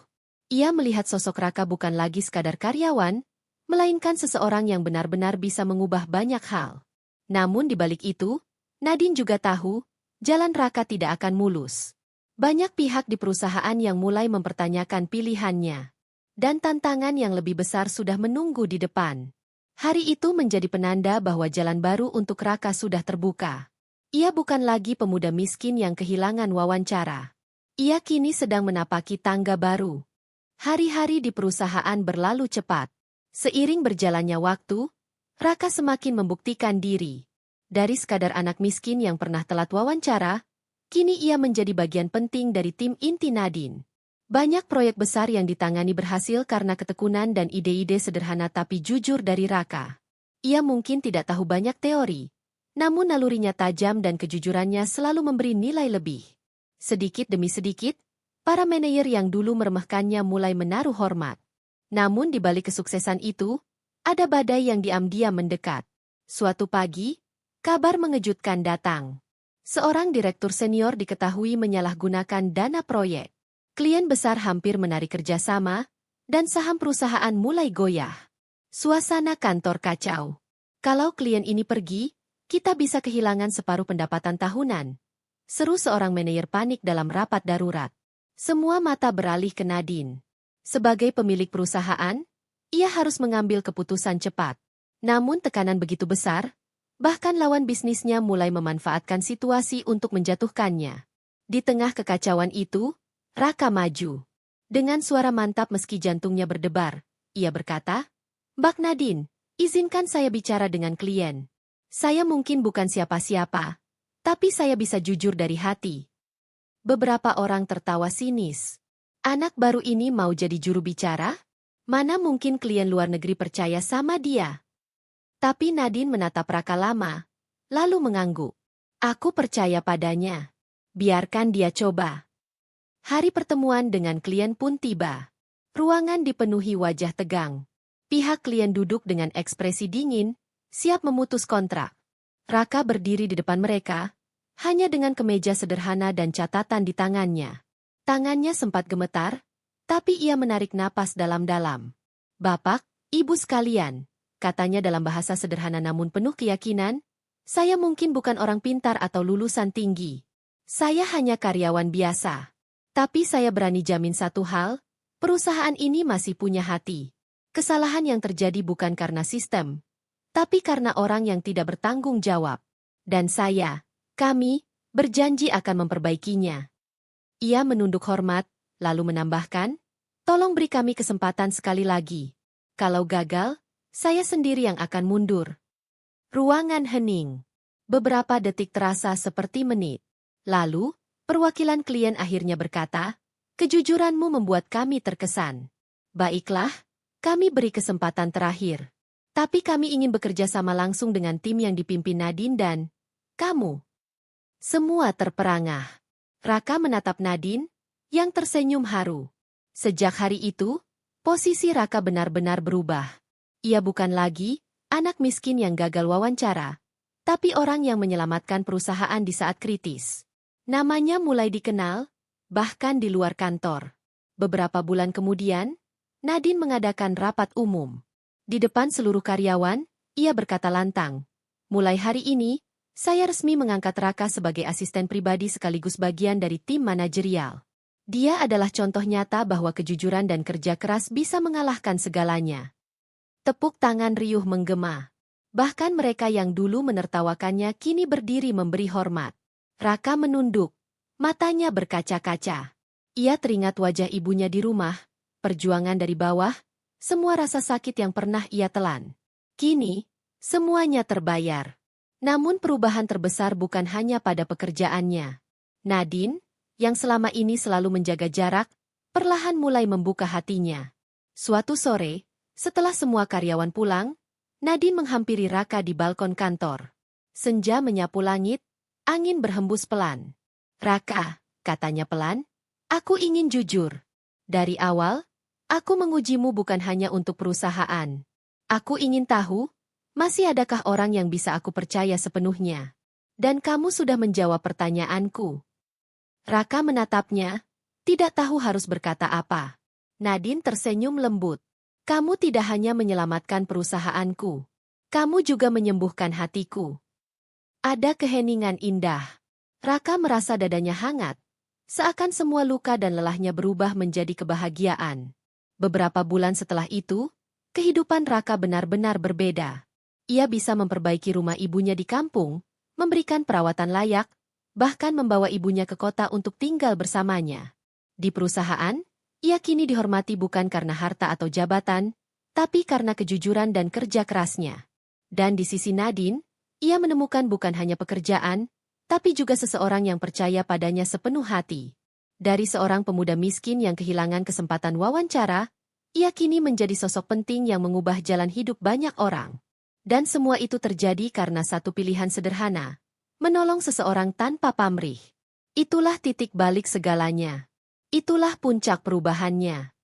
Ia melihat sosok Raka bukan lagi sekadar karyawan, melainkan seseorang yang benar-benar bisa mengubah banyak hal. Namun di balik itu, Nadine juga tahu, jalan Raka tidak akan mulus. Banyak pihak di perusahaan yang mulai mempertanyakan pilihannya. Dan tantangan yang lebih besar sudah menunggu di depan. Hari itu menjadi penanda bahwa jalan baru untuk Raka sudah terbuka. Ia bukan lagi pemuda miskin yang kehilangan wawancara. Ia kini sedang menapaki tangga baru. Hari-hari di perusahaan berlalu cepat. Seiring berjalannya waktu, Raka semakin membuktikan diri. Dari sekadar anak miskin yang pernah telat wawancara, kini ia menjadi bagian penting dari tim inti Nadine. Banyak proyek besar yang ditangani berhasil karena ketekunan dan ide-ide sederhana tapi jujur dari Raka. Ia mungkin tidak tahu banyak teori, namun nalurinya tajam dan kejujurannya selalu memberi nilai lebih. Sedikit demi sedikit, para manajer yang dulu meremehkannya mulai menaruh hormat. Namun di balik kesuksesan itu, ada badai yang diam-diam mendekat. Suatu pagi, kabar mengejutkan datang. Seorang direktur senior diketahui menyalahgunakan dana proyek. Klien besar hampir menarik kerjasama, dan saham perusahaan mulai goyah. Suasana kantor kacau. Kalau klien ini pergi, kita bisa kehilangan separuh pendapatan tahunan. Seru seorang manajer panik dalam rapat darurat. Semua mata beralih ke Nadine. Sebagai pemilik perusahaan, ia harus mengambil keputusan cepat. Namun tekanan begitu besar, bahkan lawan bisnisnya mulai memanfaatkan situasi untuk menjatuhkannya. Di tengah kekacauan itu, Raka maju. Dengan suara mantap meski jantungnya berdebar, ia berkata, "Mbak Nadine, izinkan saya bicara dengan klien. Saya mungkin bukan siapa-siapa, tapi saya bisa jujur dari hati." Beberapa orang tertawa sinis. Anak baru ini mau jadi juru bicara? Mana mungkin klien luar negeri percaya sama dia? Tapi Nadine menatap Raka lama, lalu mengangguk. "Aku percaya padanya. Biarkan dia coba." Hari pertemuan dengan klien pun tiba. Ruangan dipenuhi wajah tegang. Pihak klien duduk dengan ekspresi dingin, siap memutus kontrak. Raka berdiri di depan mereka, hanya dengan kemeja sederhana dan catatan di tangannya. Tangannya sempat gemetar, tapi ia menarik napas dalam-dalam. "Bapak, Ibu sekalian," katanya dalam bahasa sederhana namun penuh keyakinan, "saya mungkin bukan orang pintar atau lulusan tinggi. Saya hanya karyawan biasa. Tapi saya berani jamin satu hal, perusahaan ini masih punya hati. Kesalahan yang terjadi bukan karena sistem, tapi karena orang yang tidak bertanggung jawab. Dan kami, berjanji akan memperbaikinya." Ia menunduk hormat, lalu menambahkan, "Tolong beri kami kesempatan sekali lagi. Kalau gagal, saya sendiri yang akan mundur." Ruangan hening. Beberapa detik terasa seperti menit. Lalu, perwakilan klien akhirnya berkata, "Kejujuranmu membuat kami terkesan. Baiklah, kami beri kesempatan terakhir. Tapi kami ingin bekerja sama langsung dengan tim yang dipimpin Nadine dan kamu." Semua terperangah. Raka menatap Nadine, yang tersenyum haru. Sejak hari itu, posisi Raka benar-benar berubah. Ia bukan lagi anak miskin yang gagal wawancara, tapi orang yang menyelamatkan perusahaan di saat kritis. Namanya mulai dikenal, bahkan di luar kantor. Beberapa bulan kemudian, Nadine mengadakan rapat umum. Di depan seluruh karyawan, ia berkata lantang, "Mulai hari ini, saya resmi mengangkat Raka sebagai asisten pribadi sekaligus bagian dari tim manajerial. Dia adalah contoh nyata bahwa kejujuran dan kerja keras bisa mengalahkan segalanya." Tepuk tangan riuh menggema. Bahkan mereka yang dulu menertawakannya kini berdiri memberi hormat. Raka menunduk, matanya berkaca-kaca. Ia teringat wajah ibunya di rumah, perjuangan dari bawah, semua rasa sakit yang pernah ia telan. Kini, semuanya terbayar. Namun perubahan terbesar bukan hanya pada pekerjaannya. Nadine, yang selama ini selalu menjaga jarak, perlahan mulai membuka hatinya. Suatu sore, setelah semua karyawan pulang, Nadine menghampiri Raka di balkon kantor. Senja menyapu langit, angin berhembus pelan. "Raka," katanya pelan, "aku ingin jujur. Dari awal, aku mengujimu bukan hanya untuk perusahaan. Aku ingin tahu, masih adakah orang yang bisa aku percaya sepenuhnya? Dan kamu sudah menjawab pertanyaanku." Raka menatapnya, tidak tahu harus berkata apa. Nadine tersenyum lembut. "Kamu tidak hanya menyelamatkan perusahaanku. Kamu juga menyembuhkan hatiku." Ada keheningan indah. Raka merasa dadanya hangat, Seakan semua luka dan lelahnya berubah menjadi kebahagiaan. Beberapa bulan setelah itu, kehidupan Raka benar-benar berbeda. Ia bisa memperbaiki rumah ibunya di kampung, memberikan perawatan layak, bahkan membawa ibunya ke kota untuk tinggal bersamanya. Di perusahaan, ia kini dihormati bukan karena harta atau jabatan, tapi karena kejujuran dan kerja kerasnya. Dan di sisi Nadine, ia menemukan bukan hanya pekerjaan, tapi juga seseorang yang percaya padanya sepenuh hati. Dari seorang pemuda miskin yang kehilangan kesempatan wawancara, ia kini menjadi sosok penting yang mengubah jalan hidup banyak orang. Dan semua itu terjadi karena satu pilihan sederhana, menolong seseorang tanpa pamrih. Itulah titik balik segalanya. Itulah puncak perubahannya.